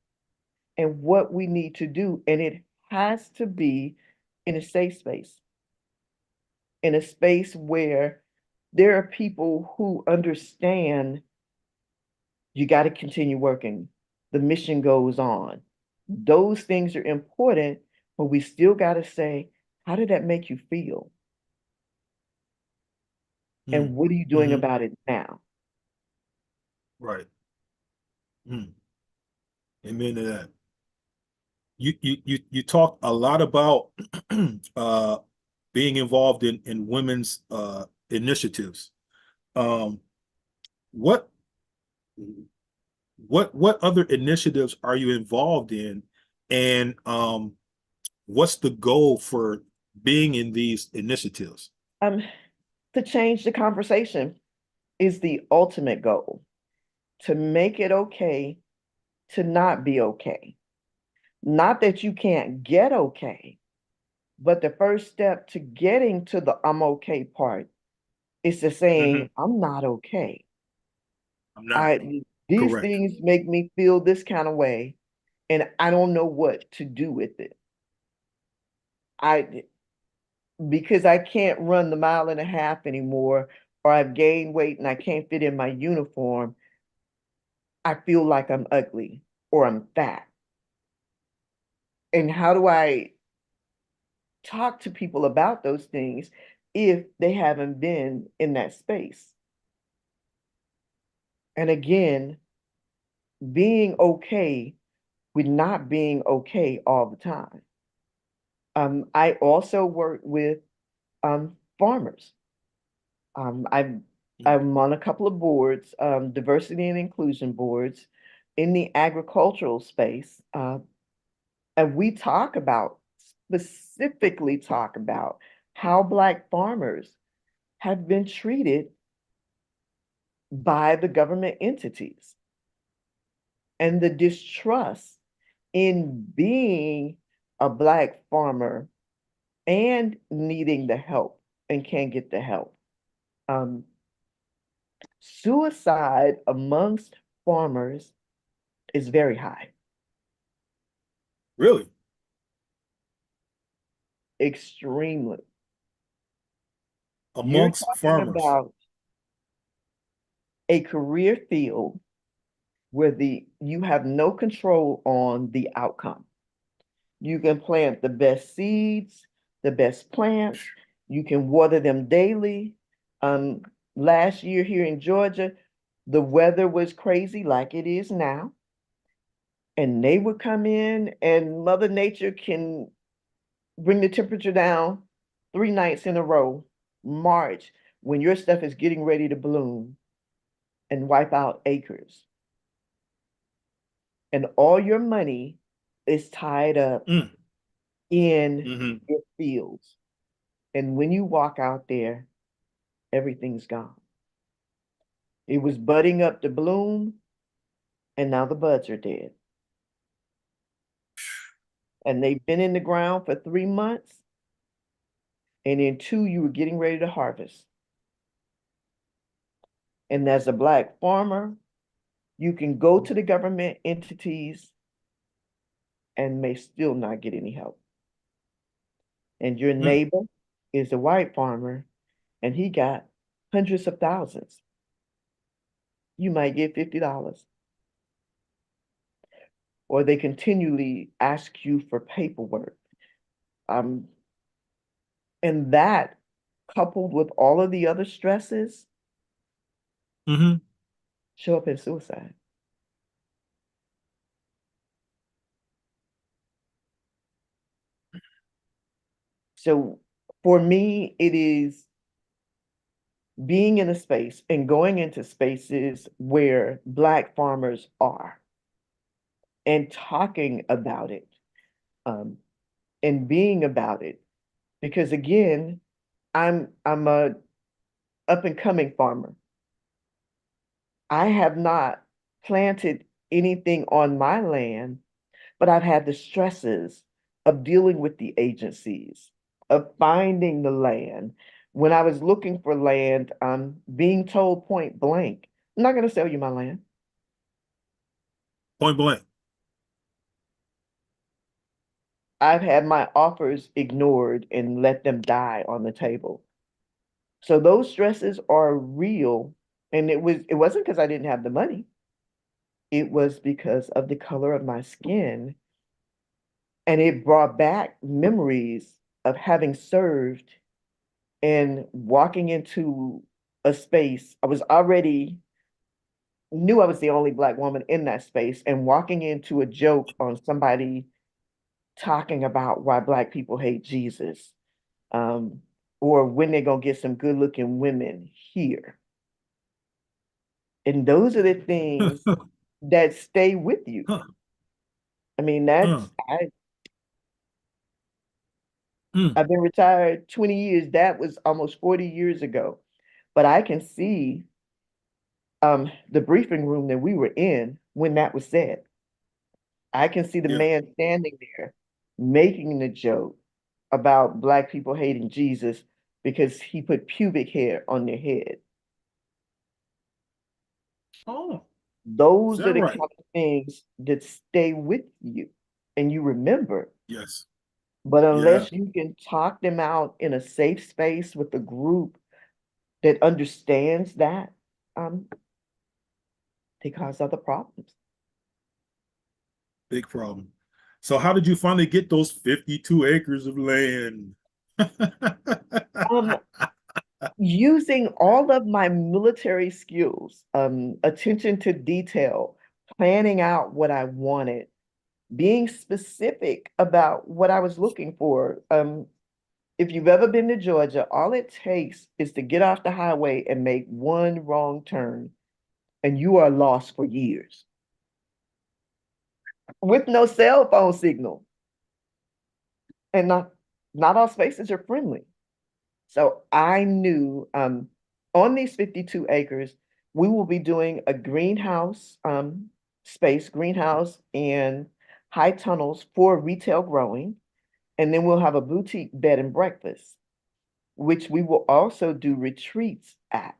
and what we need to do. And it has to be in a safe space, in a space where there are people who understand you got to continue working. The mission goes on. Those things are important, but we still got to say, how did that make you feel? Mm. And what are you doing Hmm. about it now? Right. Mm. Amen to that. You talk a lot about uh being involved in women's initiatives. Um, what what other initiatives are you involved in, and what's the goal for being in these initiatives? Um, to change the conversation is the ultimate goal. To make it okay to not be okay. Not that you can't get okay, but the first step to getting to the I'm okay part is to Hmm. saying, I'm not okay. I'm not. These Correct. things make me feel this kind of way, and I don't know what to do with it. I because I can't run the mile and a half anymore, or I've gained weight and I can't fit in my uniform. I feel like I'm ugly or I'm fat. And how do I talk to people about those things if they haven't been in that space? And again, being okay with not being okay all the time. I also work with farmers. Um, I'm Mm. I'm on a couple of boards, diversity and inclusion boards in the agricultural space. And we specifically talk about how Black farmers have been treated by the government entities and the distrust in being a Black farmer and needing the help and can't get the help. Um, Suicide amongst farmers is very high, Really? extremely. You're Amongst talking farmers? about a career field where you have no control on the outcome. You can plant the best seeds, the best plants, you can water them daily. Um, Last year here in Georgia, the weather was crazy like it is now. And they would come in and Mother Nature can bring the temperature down 3 nights in a row, March, when your stuff is getting ready to bloom and wipe out acres. And all your money is tied up Mm. in Hmm. your fields. And when you walk out there, everything's gone. It was budding up to bloom, and now the buds are dead. And they've been in the ground for 3 months, and in two, you were getting ready to harvest. And as a Black farmer, you can go to the government entities and may still not get any help. And your Mm. neighbor is a white farmer and he got hundreds of thousands. You might get $50. Or they continually ask you for paperwork. Um, and that coupled with all of the other stresses Hmm. show up in suicide. So for me, it is being in a space and going into spaces where Black farmers are and talking about it, um, and being about it. Because again, I'm a up and coming farmer. I have not planted anything on my land, but I've had the stresses of dealing with the agencies, of finding the land, When I was looking for land, being told point blank, I'm not going to sell you my land. Point blank. I've had my offers ignored and let them die on the table. So those stresses are real. And it wasn't because I didn't have the money. It was because of the color of my skin. And it brought back memories of having served and walking into a space. I was already knew I was the only Black woman in that space, and walking into a joke on somebody talking about why Black people hate Jesus, um, or when they're gonna get some good looking women here. And those are the things that stay with you. Huh, I mean, uh, mm, I've been retired 20 years. That was almost 40 years ago. But I can see the briefing room that we were in when that was said. I can see the yeah. man standing there making the joke about Black people hating Jesus because he put pubic hair on their head. Oh, is Those are that the right? kind of things that stay with you and you remember. Yes. But Yeah. unless you can talk them out in a safe space with a group that understands that, um, they cause other problems. Big problem. So how did you finally get those 52 acres of land? Um, Using all of my military skills, attention to detail, planning out what I wanted, being specific about what I was looking for. If you've ever been to Georgia, all it takes is to get off the highway and make one wrong turn, and you are lost for years with no cell phone signal. And not all spaces are friendly. So I knew on these 52 acres, we will be doing a greenhouse space, greenhouse and high tunnels for retail growing. And then we'll have a boutique bed and breakfast, which we will also do retreats at,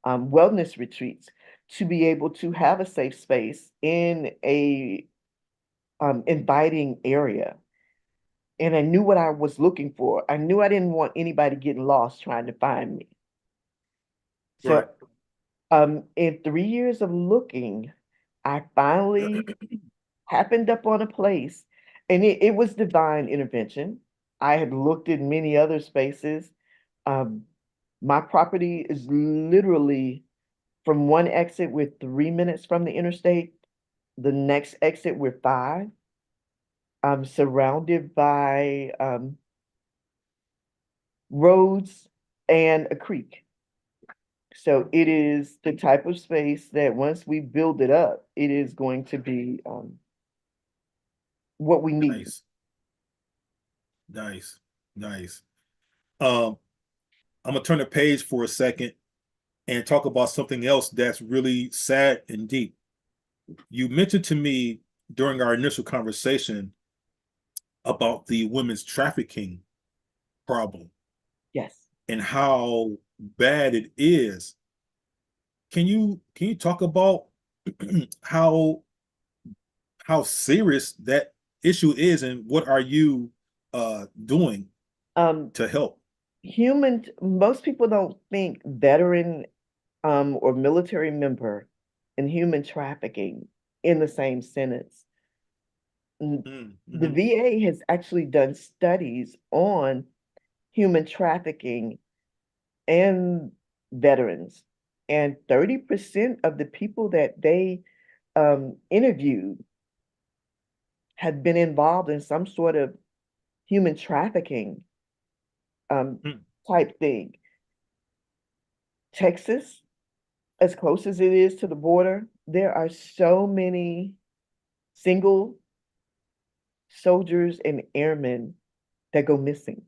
wellness retreats, to be able to have a safe space in a inviting area. And I knew what I was looking for. I knew I didn't want anybody getting lost trying to find me. Right. So, in 3 years of looking, I finally happened up on a place, and it was divine intervention. I had looked at many other spaces. Um, my property is literally from one exit, we're 3 minutes from the interstate. The next exit, we're five. I'm surrounded by roads and a creek. So it is the type of space that once we build it up, it is going to be what we need. Nice. Nice. Nice. Um, I'm gonna turn the page for a second and talk about something else that's really sad and deep. You mentioned to me during our initial conversation about the women's trafficking problem Yes. and how bad it is. Can you talk about how how serious that issue is and what are you doing Um, to help? Most people don't think veteran or military member and human trafficking in the same sentence. The Mm-hmm. VA has actually done studies on human trafficking and veterans, and 30% of the people that they interviewed had been involved in some sort of human trafficking um, Mm. type thing. Texas, as close as it is to the border, there are so many single soldiers and airmen that go missing.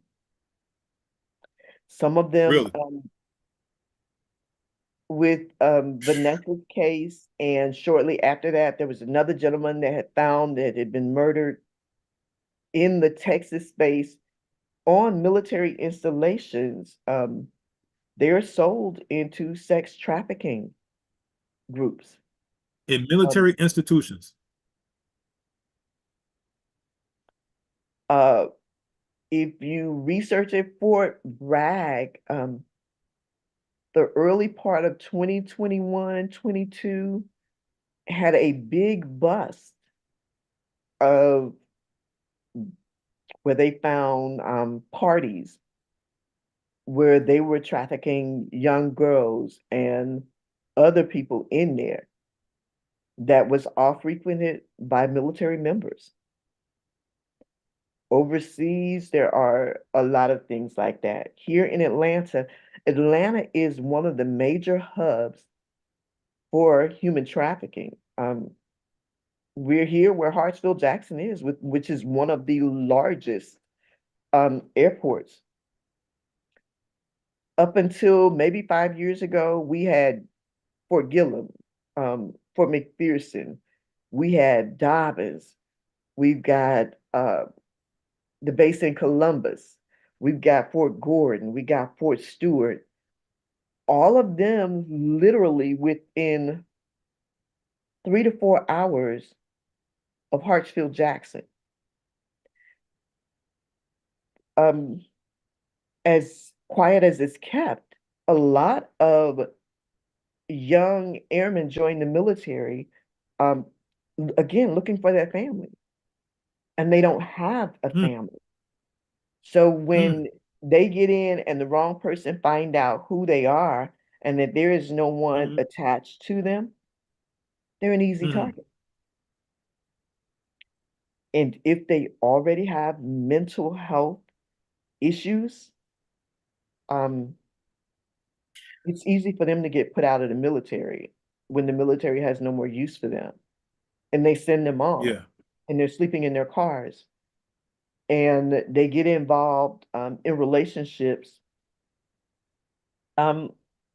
Some of them Really? with Vanessa's case, and shortly after that, there was another gentleman that had found that had been murdered in the Texas space. on military installations, they're sold into sex trafficking groups. In Um, military institutions. uh, if you research it, Fort Bragg, the early part of 2021, 22 had a big bust of where they found parties where they were trafficking young girls and other people in there that was all frequented by military members. Overseas, there are a lot of things like that. Here in Atlanta, Atlanta is one of the major hubs for human trafficking. We're here where Hartsfield-Jackson is, which is one of the largest airports. Up until maybe 5 years ago, we had Fort Gillem, Fort McPherson, we had Dobbins, we've got the base in Columbus, we've got Fort Gordon, we got Fort Stewart, all of them literally within 3 to 4 hours of Hartsfield-Jackson. Um, as quiet as it's kept, a lot of young airmen join the military, um, again, looking for their family, and they don't have a Mm, family. So mm, when they get in and the wrong person find out who they are and that there is no one mm, attached to them, they're an easy mm. target. And if they already have mental health issues, um, it's easy for them to get put out of the military when the military has no more use for them. And they send them on Yeah, and they're sleeping in their cars and they get involved in relationships, um,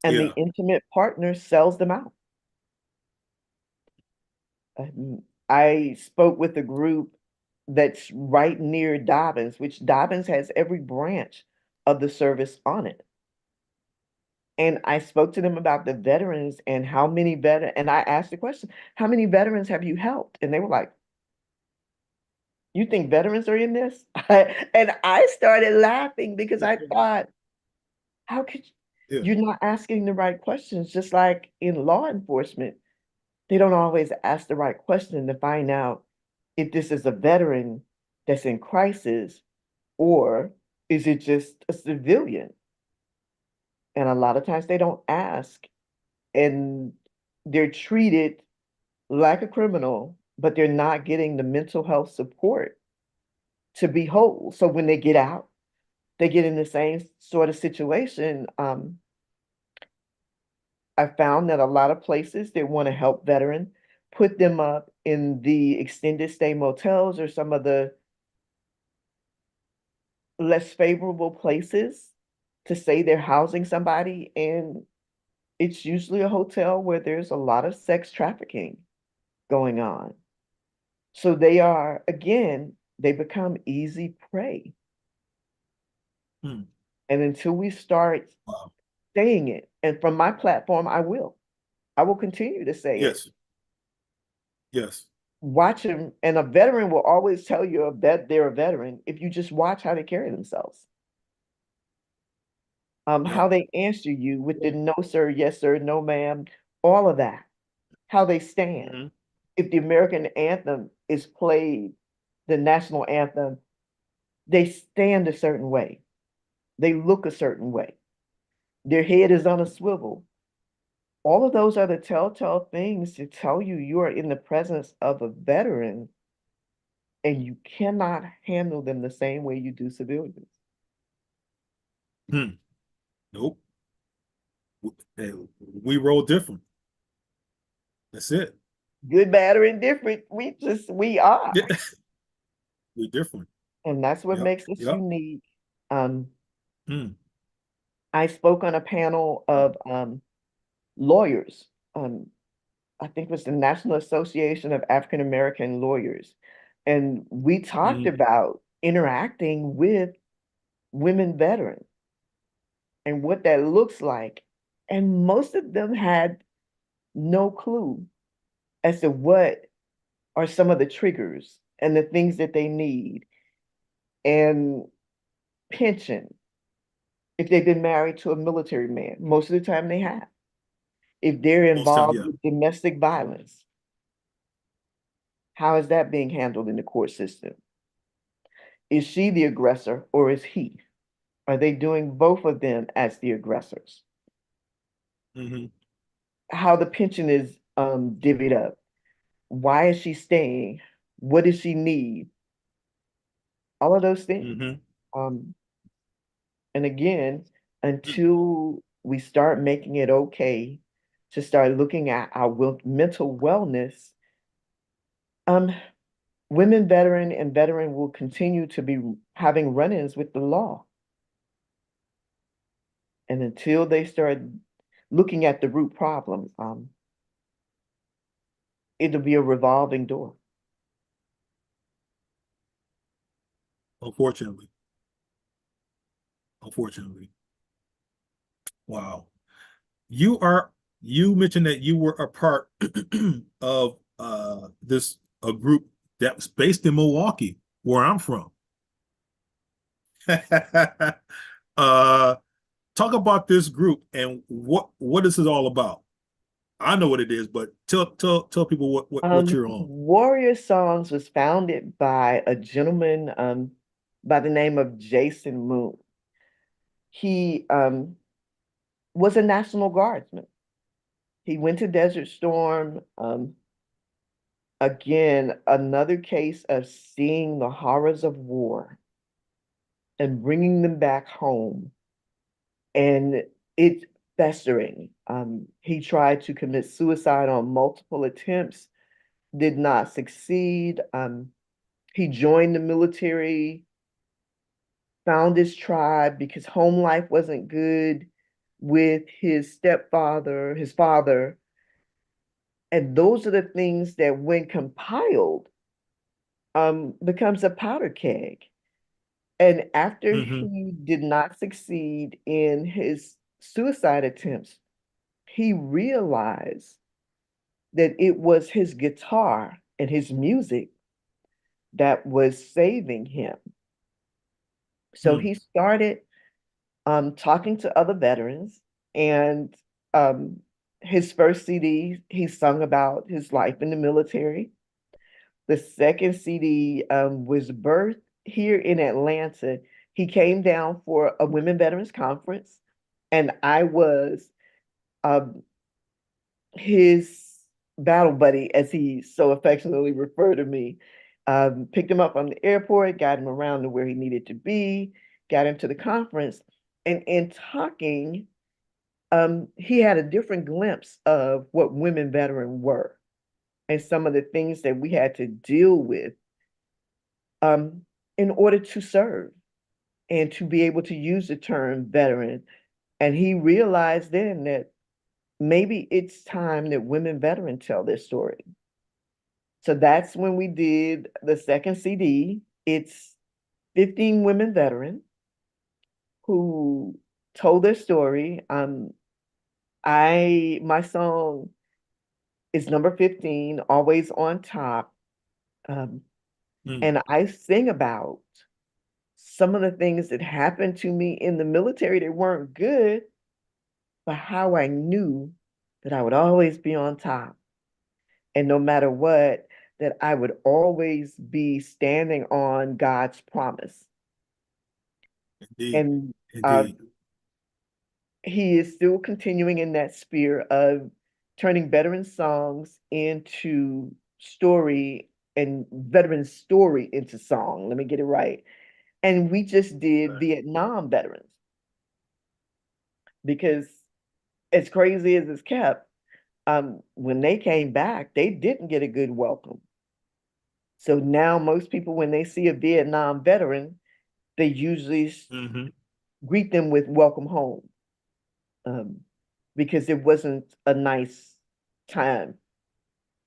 and the yeah, intimate partner sells them out. I spoke with a group that's right near Dobbins, which Dobbins has every branch of the service on it. And I spoke to them about the veterans and how many and I asked the question, how many veterans have you helped? And they were like, you think veterans are in this? And I started laughing because I thought, how could yeah. you're not asking the right questions? Just like in law enforcement, they don't always ask the right question to find out if this is a veteran that's in crisis or is it just a civilian? And a lot of times they don't ask and they're treated like a criminal, but they're not getting the mental health support to be whole. So when they get out, they get in the same sort of situation. I found that a lot of places that want to help veterans put them up in the extended stay motels or some of the less favorable places to say they're housing somebody. And it's usually a hotel where there's a lot of sex trafficking going on. So they are, again, they become easy prey. Mm. And until we start Wow. saying it, and from my platform, I will continue to say it. Yes, yes. Watch them, and a veteran will always tell you that they're a veteran if you just watch how they carry themselves. Yep. How they answer you with the no sir, yes sir, no ma'am, all of that, how they stand. Mm-hmm. If the American anthem is played, the national anthem, they stand a certain way. They look a certain way. Their head is on a swivel. All of those are the telltale things to tell you you are in the presence of a veteran and you cannot handle them the same way you do civilians. Hmm. Nope. Hey, we roll different. That's it. Good, bad, or indifferent, we are. Yeah. We different. And that's what Yep. makes us Yep. unique. Um, Mm. I spoke on a panel Wow. of lawyers. I think it was the National Association of African American Lawyers. And we talked Mm. about interacting with women veterans and what that looks like. And most of them had no clue as to what are some of the triggers and the things that they need. And pension, if they've been married to a military man, most of the time they have. If they're Most time, involved yeah. with domestic violence, how is that being handled in the court system? Is she the aggressor or is he? Are they doing both of them as the aggressors? Mm-hmm. How the pension is divvied up. Why is she staying? What does she need? All of those things. Mm-hmm. Um, and again, until we start making it okay to start looking at our mental wellness, um, women veteran and veteran will continue to be having run-ins with the law. And until they start looking at the root problem, it'll be a revolving door. Unfortunately. Unfortunately. Wow. You are you mentioned that you were a part of this a group that was based in Milwaukee, where I'm from. uh talk about this group and what this is all about. I know what it is, but tell people what you're on. Warrior Songs was founded by a gentleman by the name of Jason Moon. He was a National Guardsman. He went to Desert Storm. Again, another case of seeing the horrors of war and bringing them back home and it festering. He tried to commit suicide on multiple attempts, did not succeed. He joined the military, found his tribe because home life wasn't good with his stepfather, his father. And those are the things that, when compiled, becomes a powder keg. And after Mm-hmm. he did not succeed in his suicide attempts, he realized that it was his guitar and his music that was saving him. So Mm-hmm. he started talking to other veterans, and um, his first CD, he sung about his life in the military. The second CD was birthed here in Atlanta. He came down for a Women Veterans Conference, and I was um, his battle buddy, as he so affectionately referred to me. Picked him up from the airport, got him around to where he needed to be, got him to the conference. And in talking, he had a different glimpse of what women veteran were and some of the things that we had to deal with um, in order to serve and to be able to use the term veteran. And he realized then that maybe it's time that women veterans tell their story. So that's when we did the second CD. It's 15 women veterans who told their story. My song is number 15, Always on Top. Um, Mm-hmm. and I sing about some of the things that happened to me in the military that weren't good, but how I knew that I would always be on top. And no matter what, that I would always be standing on God's promise. Indeed. And uh, Indeed. he is still continuing in that sphere of turning veteran songs into story and veteran story into song. Let me get it right. And we just did Right. Vietnam veterans because, as crazy as it's kept, when they came back, they didn't get a good welcome. So now most people, when they see a Vietnam veteran, they usually Mm-hmm. greet them with welcome home, um, because it wasn't a nice time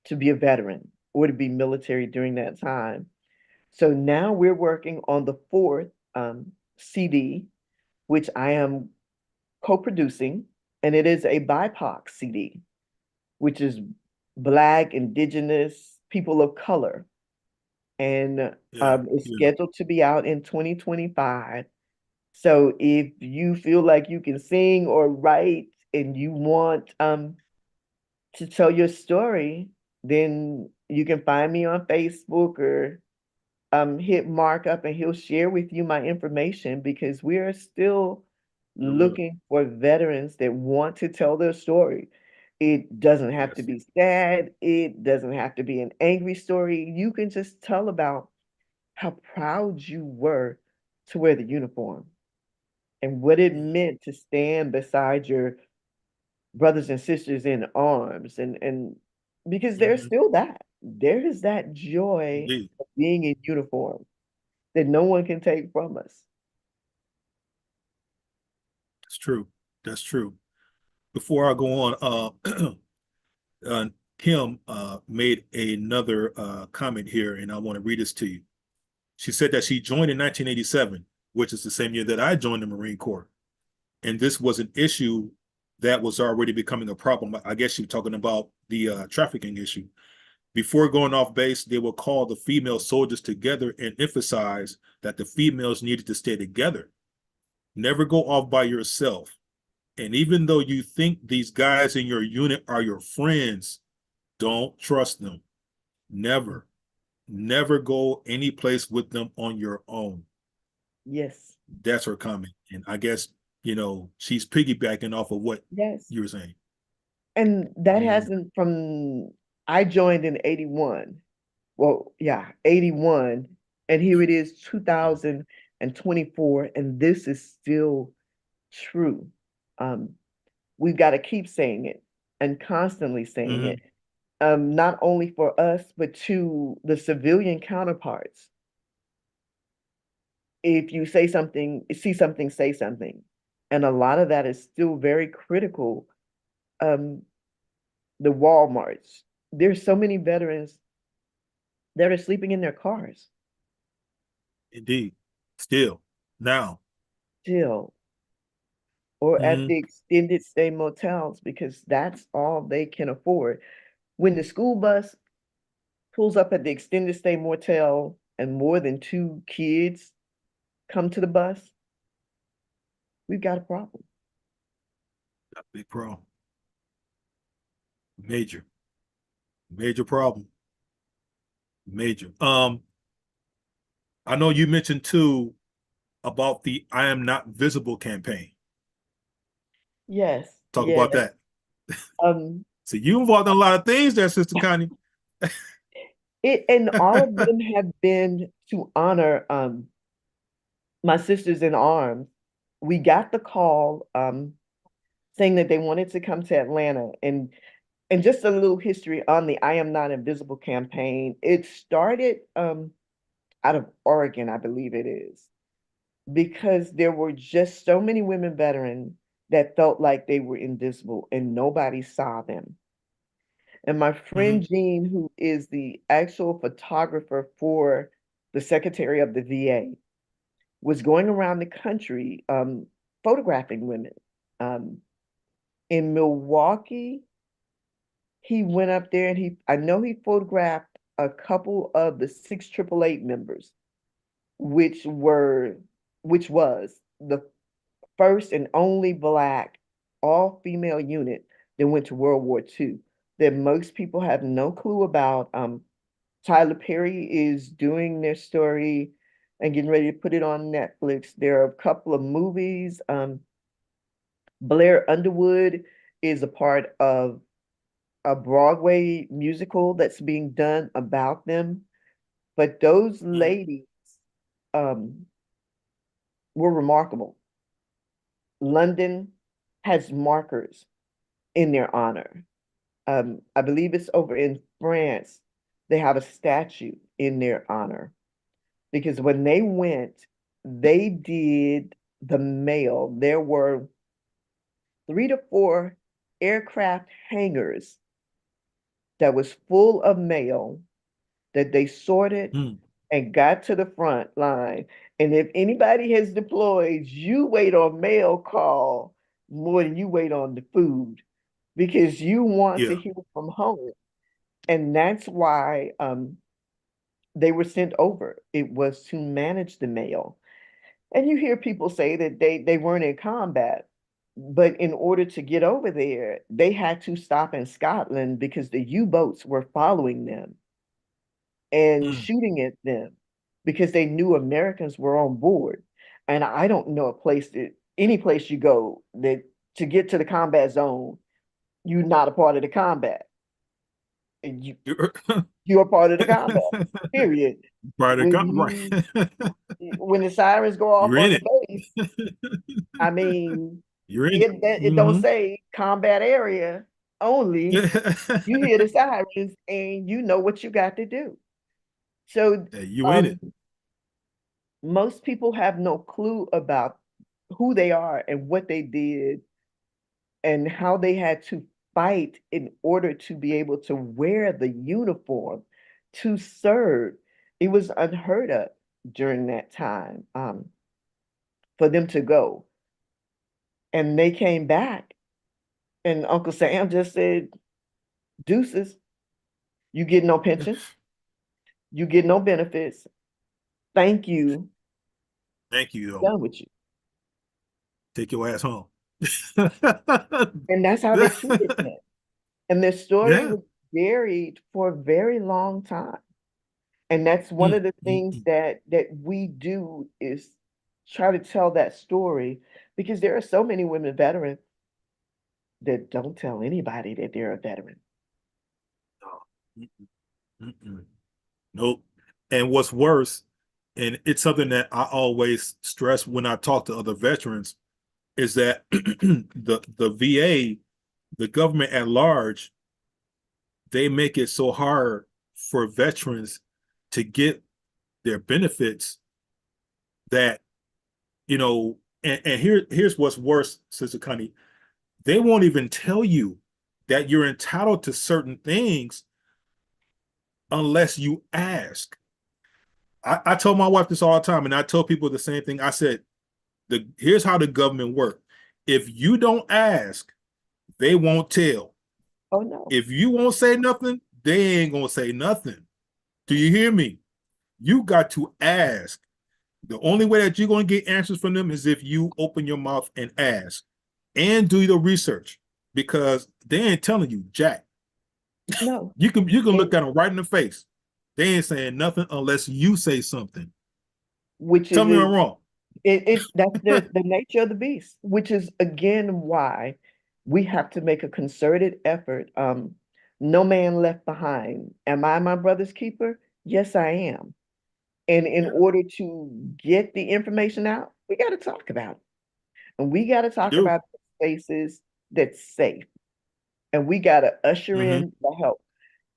to be a veteran or to be military during that time. So now we're working on the fourth CD, which I am co-producing, and it is a BIPOC CD, which is Black, Indigenous, people of color. And Yeah, it's yeah, scheduled to be out in 2025. So if you feel like you can sing or write and you want to tell your story, then you can find me on Facebook or hit Mark up and he'll share with you my information because we are still I will. looking for veterans that want to tell their story. It doesn't have to Yes. be sad. It doesn't have to be an angry story. You can just tell about how proud you were to wear the uniform and what it meant to stand beside your brothers and sisters in arms and because there's Mhm. still that. There is that joy Indeed. of being in uniform that no one can take from us. That's true. That's true. Before I go on, Kim made another comment here, and I want to read this to you. She said that she joined in 1987, which is the same year that I joined the Marine Corps. And this was an issue that was already becoming a problem. I guess she was talking about the trafficking issue. Before going off base, they would call the female soldiers together and emphasize that the females needed to stay together. Never go off by yourself. And even though you think these guys in your unit are your friends, don't trust them. Never, never go any place with them on your own. Yes, That's her comment. And I guess, she's piggybacking off of what yes. you were saying. And that Mm, hasn't from I joined in 81. Well, yeah, 81. And here it is, yeah. 2024, and this is still true. Um, we've got to keep saying it and constantly saying Mm-hmm. it, not only for us, but to the civilian counterparts. If you say something, see something, say something. And a lot of that is still very critical. Um, the Walmarts, there's so many veterans that are sleeping in their cars Indeed. Still. Now. still, or at Mm-hmm. the extended stay motels because that's all they can afford. When the school bus pulls up at the extended stay motel and more than two kids come to the bus, we've got a problem. Big problem. Major. Major problem. Major. I know you mentioned too about the I Am Not Visible campaign. Yes, Talk yes. about that. Um, So you involved in a lot of things there, Sister Connie. it and all of them have been to honor my sisters in arms. We got the call saying that they wanted to come to Atlanta and just a little history on the I Am Not Invisible campaign. It started out of Oregon, I believe it is, because there were just so many women veterans that felt like they were invisible and nobody saw them. And my Mm-hmm. friend Jean, who is the actual photographer for the Secretary of the VA, was going around the country photographing women. Um, in Milwaukee, he went up there and I know he photographed a couple of the six triple eight members, which were, which was the first and only Black all female unit that went to World War II that most people have no clue about. Tyler Perry is doing their story and getting ready to put it on Netflix. There are a couple of movies. Blair Underwood is a part of a Broadway musical that's being done about them. But those Mm-hmm. ladies um, were remarkable. London has markers in their honor. I believe it's over in France. They have a statue in their honor because when they went, they did the mail. There were 3 to 4 aircraft hangars that was full of mail that they sorted, Mm-hmm. and got to the front line. And if anybody has deployed, you wait on mail call more than you wait on the food because you want to Yeah. hear from home. And that's why they were sent over. It was to manage the mail. And you hear people say that they weren't in combat, but in order to get over there, they had to stop in Scotland because the U-boats were following them and Mm. shooting at them because they knew Americans were on board. And I don't know a place that any place you go that to get to the combat zone, you're not a part of the combat. And you're a part of the combat. Period. Right, When right. when the sirens go off You're on in the it. base, I mean, You're in it. it don't Hmm. say combat area only. You hear the sirens and you know what you got to do. So You in um, it. most people have no clue about who they are and what they did and how they had to fight in order to be able to wear the uniform to serve. It was unheard of during that time for them to go. And they came back, and Uncle Sam just said, deuces, you get no pension, you get no benefits. Thank you. Thank you, though. Done with you. Take your ass home. And that's how they treated him. And their story Yeah. was buried for a very long time. And that's one Mm, of the mm, things mm. that we do is try to tell that story because there are so many women veterans that don't tell anybody that they're a veteran. No. Mm-mm, mm-mm. Nope. And what's worse, and it's something that I always stress when I talk to other veterans, is that the VA, the government at large, they make it so hard for veterans to get their benefits that, and here's what's worse, Sister Connie, they won't even tell you that you're entitled to certain things unless you ask. I tell my wife this all the time, and I tell people the same thing. I said, here's how the government works. If you don't ask, they won't tell. Oh no, If you won't say nothing, they ain't gonna say nothing. Do you hear me? You got to ask. The only way that you're gonna get answers from them is if you open your mouth and ask and do the research because they ain't telling you jack. no. You can And look at them right in the face. They ain't saying nothing unless you say something. which Tell is me I'm wrong. it that's the nature of the beast, which is again why we have to make a concerted effort. No man left behind. Am I my brother's keeper? Yes, I am. And in Yeah, order to get the information out, we got to talk about it. And we got to you talk do. about spaces that's safe. And we got to usher Mm-hmm. in the help.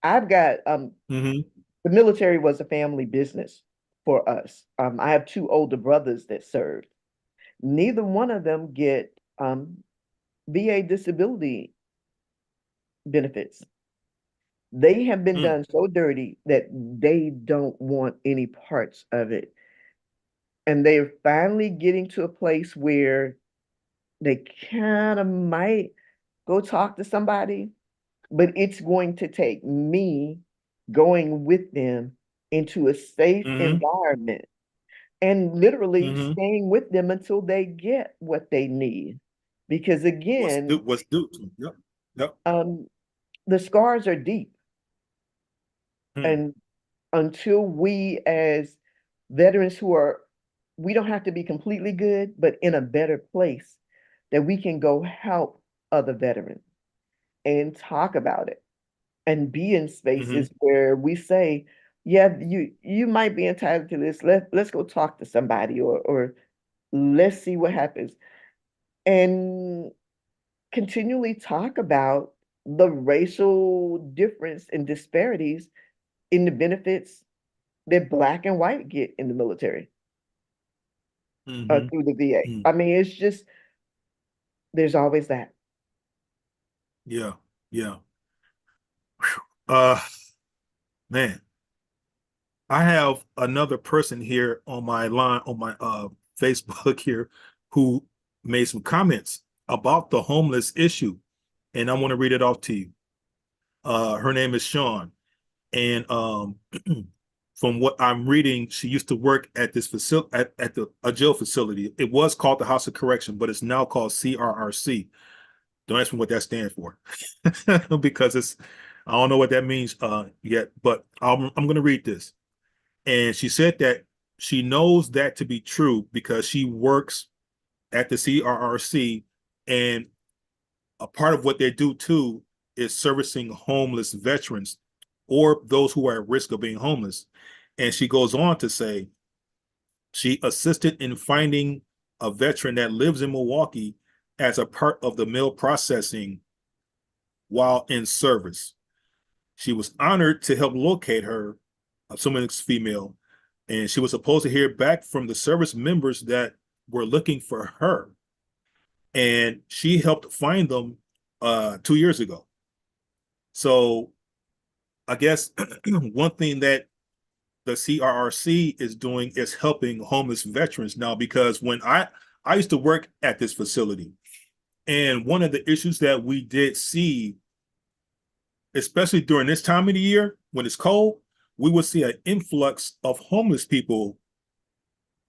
I've got Mm-hmm. the military was a family business for us. I have two older brothers that served. Neither one of them get VA disability benefits. They have been Mm. done so dirty that they don't want any parts of it. And they're finally getting to a place where they kind of might go talk to somebody, but it's going to take me going with them into a safe Mm-hmm. environment and literally Mm-hmm. staying with them until they get what they need. Because again, What's due to them. Yep. Yep. um, the scars are deep. Mm. And until we, as veterans who are, we don't have to be completely good, but in a better place, that we can go help other veterans and talk about it and be in Mm-hmm. spaces where we say, yeah, you might be entitled to this. Let's go talk to somebody or let's see what happens. And continually talk about the racial difference and disparities in the benefits that Black and white get in the military Mm-hmm. through the VA. Mm. I mean, it's just, there's always that. Yeah. Yeah. Uh man. I have another person here on my line on my Facebook here who made some comments about the homeless issue, and I want to read it off to you. Her name is Sean, and from what I'm reading, she used to work at this facility at the a jail facility. It was called the House of Correction, but it's now called CRRC. Don't ask me what that stands for because it's I don't know what that means yet, but I'm going to read this. And she said that she knows that to be true because she works at the CRRC, and a part of what they do too is servicing homeless veterans or those who are at risk of being homeless. And she goes on to say she assisted in finding a veteran that lives in Milwaukee as a part of the mail processing while in service. She was honored to help locate her, assuming it's female, and she was supposed to hear back from the service members that were looking for her. And she helped find them 2 years ago. So I guess one thing that the CRRC is doing is helping homeless veterans now, because when I used to work at this facility, and one of the issues that we did see, especially during this time of the year when it's cold, we would see an influx of homeless people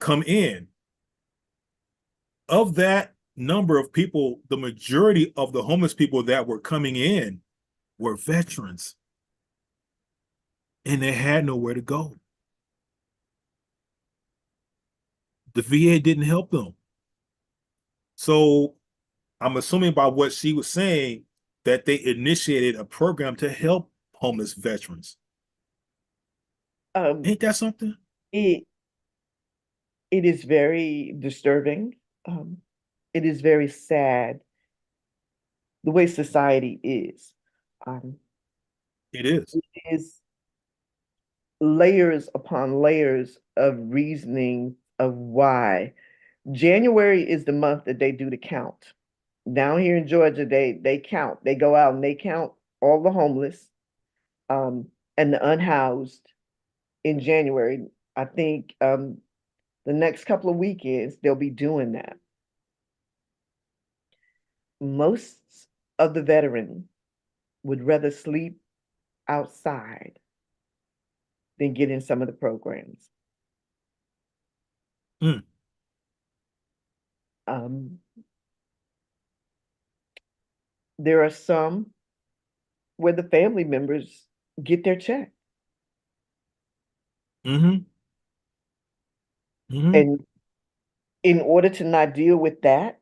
come in. Of that number of people, the majority of the homeless people that were coming in were veterans, and they had nowhere to go. The VA didn't help them. So I'm assuming by what she was saying that they initiated a program to help homeless veterans. Um, Ain't that something? it it is very disturbing. Um, it is very sad the way society is. Um, It is. it is layers upon layers of reasoning of why. January is the month that they do the count. Down here in Georgia, they count. They go out and they count all the homeless and the unhoused in January. I think the next couple of weekends they'll be doing that. Most of the veterans would rather sleep outside than get in some of the programs. Mm. Um, there are some where the family members get their check. Mm-hmm. Mm-hmm. And in order to not deal with that,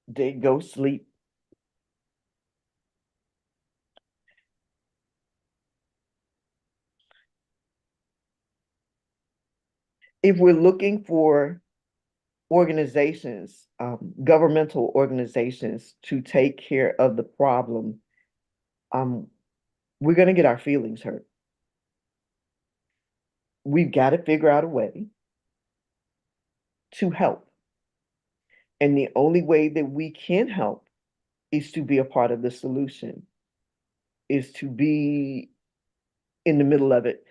they go sleep. If we're looking for organizations, governmental organizations to take care of the problem, um, we're going to get our feelings hurt. We've got to figure out a way to help. And the only way that we can help is to be a part of the solution, is to be in the middle of it.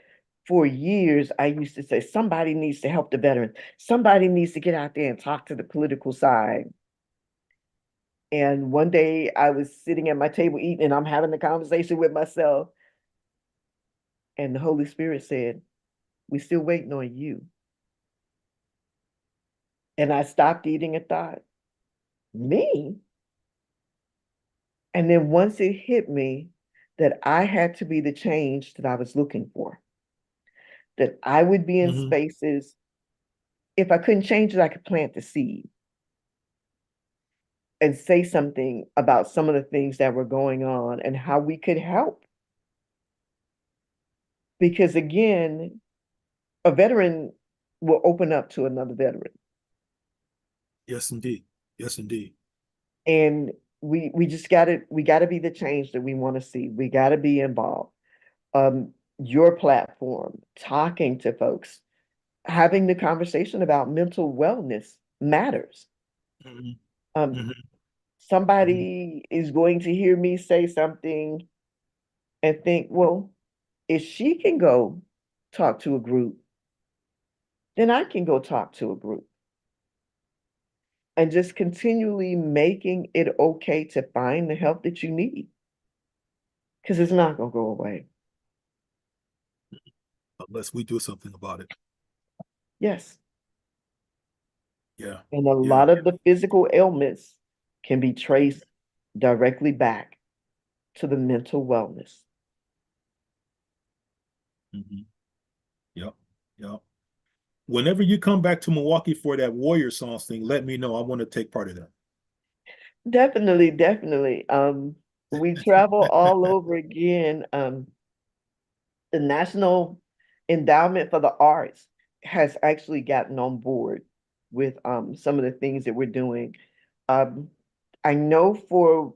For years, I used to say, somebody needs to help the veteran. Somebody needs to get out there and talk to the political side. And one day I was sitting at my table eating and I'm having a conversation with myself. And the Holy Spirit said, we're still waiting on you. And I stopped eating and thought, me? And then once it hit me that I had to be the change that I was looking for, that I would be in Mm-hmm. spaces, if I couldn't change it, I could plant the seed and say something about some of the things that were going on and how we could help. Because again, a veteran will open up to another veteran. Yes, indeed. Yes, indeed. And we just gotta be the change that we want to see. We gotta be involved. Your platform, talking to folks, having the conversation about mental wellness matters. Mm-hmm. Um, Mm-hmm. Mm-hmm. somebody is going to hear me say something and think, well, if she can go talk to a group, then I can go talk to a group. And just continually making it okay to find the help that you need, because it's not going to go away. Unless we do something about it. Yes. Yeah. And a Yeah. lot of the physical ailments can be traced directly back to the mental wellness. Mm-hmm. Yep. Yep. Whenever you come back to Milwaukee for that Warrior Songs thing, let me know. I want to take part of that. Definitely, definitely. We travel all over again. The National Endowment for the Arts has actually gotten on board with some of the things that we're doing. Um, I know for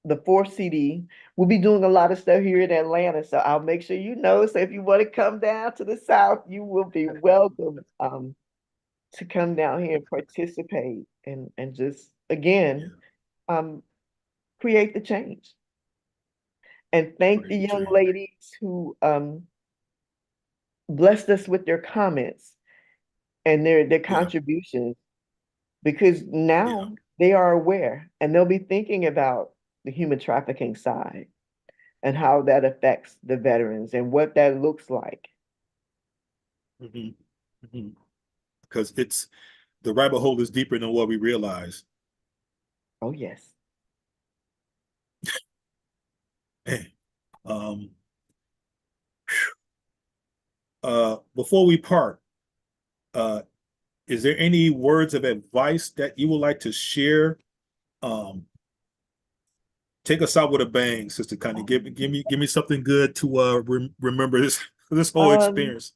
the fourth CD, we'll be doing a lot of stuff here in Atlanta, so I'll make sure you know. So if you want to come down to the South, you will be welcome to come down here and participate and just again Yeah. um, create the change. And thank the Create the young change. ladies who blessed us with their comments and their Yeah. contributions, because Yeah. now they are aware and they'll be thinking about the human trafficking side and how that affects the veterans and what that looks like. Mm-hmm. Mm-hmm. Because it's the rabbit hole is deeper than what we realize. Oh, yes. Man. Before we part, uh, is there any words of advice that you would like to share? Um, Take us out with a bang, Sister Connie. Give me something good to remember this whole Um, experience.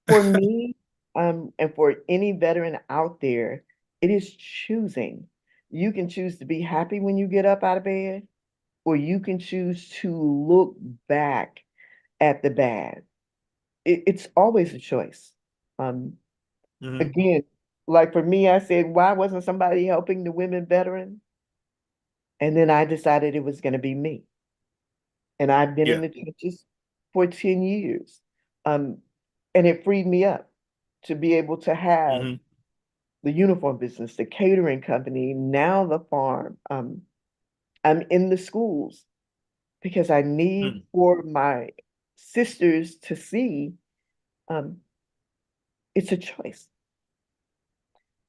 for me, and for any veteran out there, it is choosing. You can choose to be happy when you get up out of bed, or you can choose to look back at the bad. It's always a choice. Um, Hmm. Again, like for me, I said, why wasn't somebody helping the women veteran? And then I decided it was going to be me. And I've been in Yeah. the trenches for 10 years. Um, and it freed me up to be able to have Hmm. the uniform business, the catering company, now the farm. I'm in the schools because I need Mm. for my sisters to see um, it's a choice.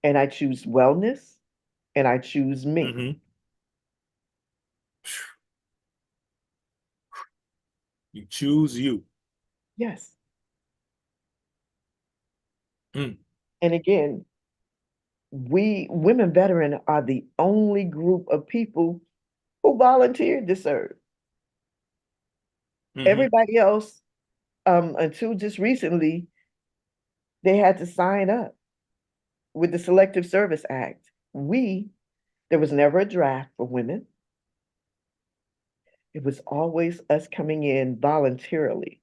And I choose wellness and I choose me. Hmm. You choose you. Yes. Mm. And again, we women veteran are the only group of people who volunteered to serve. Hmm. Everybody else, until just recently, they had to sign up with the Selective Service Act. There was never a draft for women. It was always us coming in voluntarily,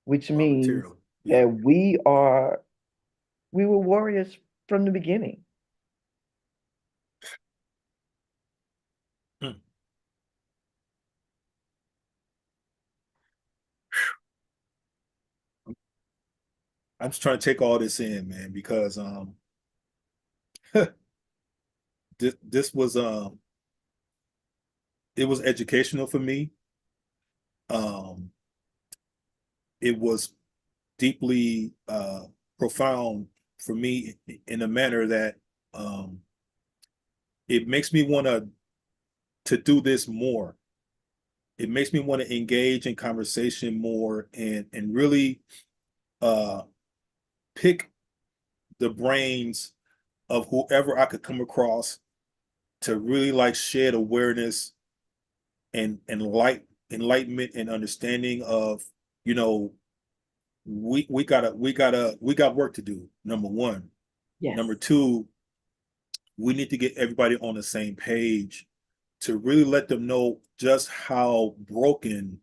which means Voluntarily. Yeah. that we were warriors from the beginning. Mm. I'm just trying to take all this in, man, because this was it was educational for me. Um, it was deeply profound for me in a manner that um, it makes me want to do this more. It makes me want to engage in conversation more and really uh, pick the brains of whoever I could come across to really like shed awareness and enlightenment and understanding of, you know, we got work to do. Number one. Yes. Number two, we need to get everybody on the same page to really let them know just how broken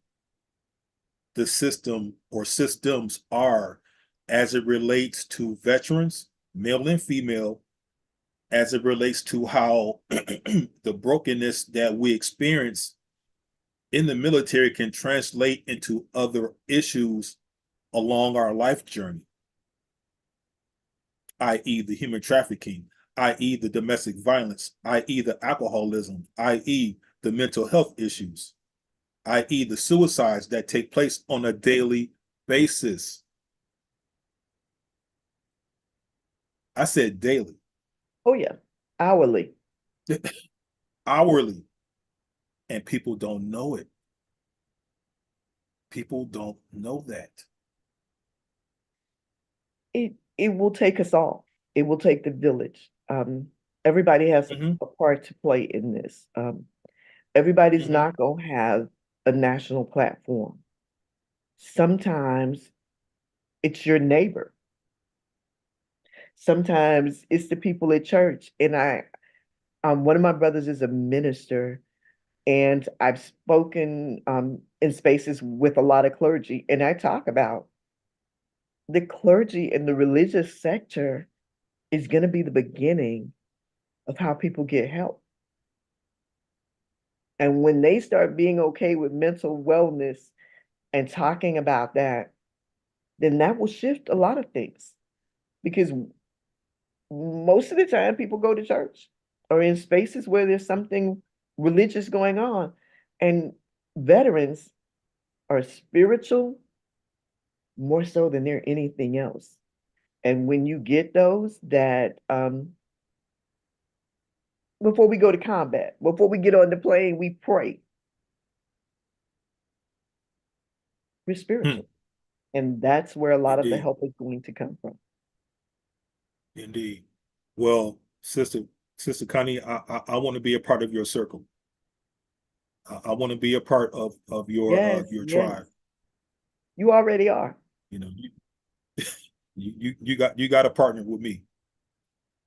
the system or systems are as it relates to veterans, male and female, as it relates to how the brokenness that we experience in the military can translate into other issues along our life journey, i.e., the human trafficking, i.e., the domestic violence, i.e., the alcoholism, i.e., the mental health issues, i.e., the suicides that take place on a daily basis. I said daily, Oh yeah, hourly. hourly, and people don't know it. People don't know that. It will take us all. It will take the village. Everybody has Mm-hmm, a part to play in this. Everybody's mm-hmm, not gonna have a national platform. Sometimes it's your neighbor. Sometimes it's the people at church. And one of my brothers is a minister, and I've spoken in spaces with a lot of clergy, and I talk about the clergy in the religious sector is going to be the beginning of how people get help. And when they start being okay with mental wellness and talking about that, then that will shift a lot of things. Because most of the time, people go to church or in spaces where there's something religious going on. And veterans are spiritual more so than they're anything else. And when you get those that before we go to combat, before we get on the plane, we pray. We're hmm, spiritual. And that's where a lot of the indeed, help is going to come from. indeed. Well, Sister Connie, I want to be a part of your circle. I want to be a part of Yes, your yes. tribe. You already are. You know, you got a partner with me.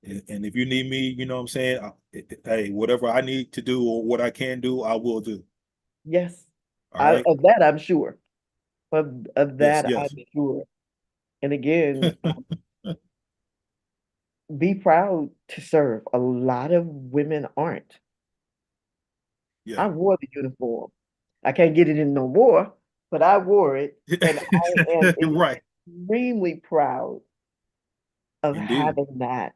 And if you need me, you know what I'm saying? Hey, whatever I need to do or what I can do, I will do. Yes. All right. Of that, I'm sure. Of Yes, that, I'm yes. sure. And again, be proud to serve. A lot of women aren't. Yeah. I wore the uniform. I can't get it in no more, but I wore it. And I am Right. extremely proud of Indeed. having that,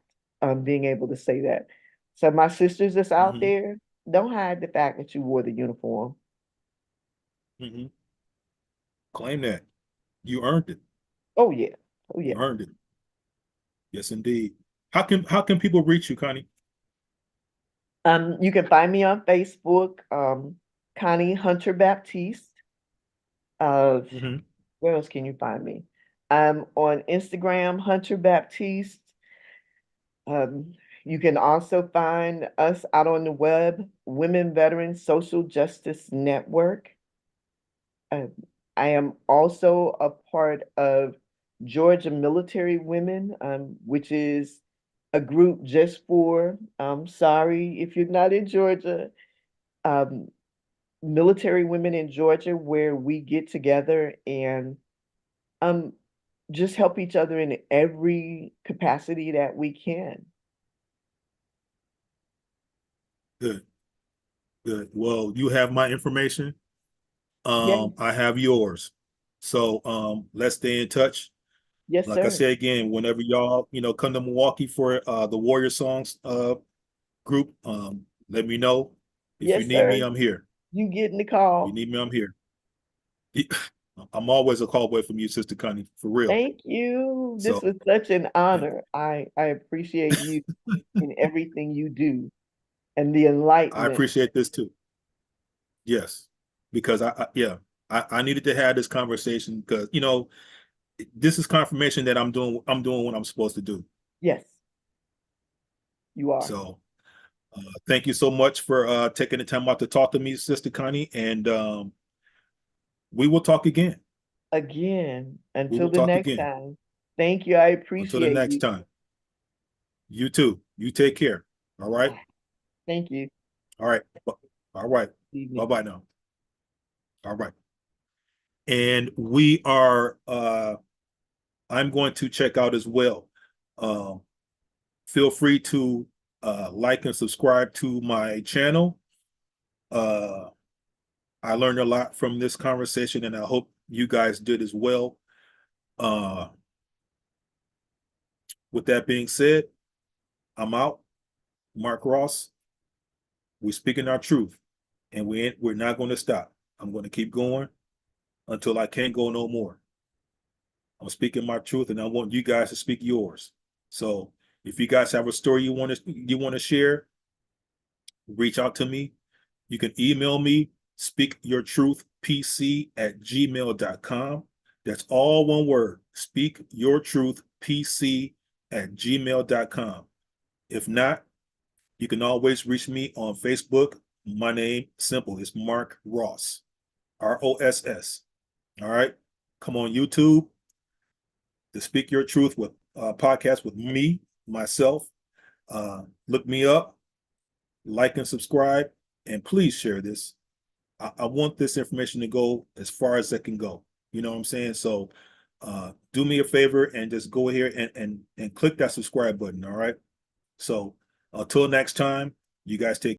being able to say that. So my sisters that's out Hmm. there, don't hide the fact that you wore the uniform. Hmm. Claim that. You earned it. Oh yeah. Oh You yeah. earned it. Yes, indeed. How can people reach you, Connie? You can find me on Facebook, Connie Hunter Baptiste. Uh, Hmm. where else can you find me? I'm on Instagram, Hunter Baptiste. Um, you can also find us out on the web, Women Veterans Social Justice Network. Uh, I am also a part of Georgia Military Women, which is a group just for, sorry if you're not in Georgia, um, military women in Georgia, where we get together and um, just help each other in every capacity that we can. Good. Good. Well, you have my information. Yes, I have yours. So let's stay in touch. yes, Like I sir. said again, whenever y'all, come to Milwaukee for the Warrior Songs group, let me know. If you Yes, need me, sir. I'm here. You getting the If you call. need me, I'm here. I'm always a call boy from you, Sister Connie, for real. Thank you. This So was such an yeah, honor. I appreciate you in everything you do and the I enlightenment. appreciate this too. Yes, because yeah, I needed to have this conversation because this is confirmation that I'm doing what I'm supposed to do. Yes, you are. So thank you so much for taking the time out to talk to me, Sister Connie, and we will talk again. Again, We until will the talk next again. time. Thank you. I Until the appreciate next you. time. You too. You take care. All right. Thank you. All right. All right. Bye Evening. bye now. All right. And we are I'm going to check out as well. Um, feel free to like and subscribe to my channel. Uh, I learned a lot from this conversation, and I hope you guys did as well. With that being said, I'm out. Mark Ross. We're speaking our truth, and we're not going to stop. I'm going to keep going until I can't go no more. I'm speaking my truth, and I want you guys to speak yours. So if you guys have a story you want to share, reach out to me. You can email me, speakyourtruthpc@gmail.com. That's all one word, speakyourtruthpc@gmail.com. If not, you can always reach me on Facebook. My name, simple, is Mark Ross, Ross. All right. Come on YouTube, the Speak Your Truth with podcast with me, myself. Look me up, like and subscribe, and please share this. I want this information to go as far as it can go. You know what I'm saying? So do me a favor and just go here and click that subscribe button. All right. So until next time, you guys take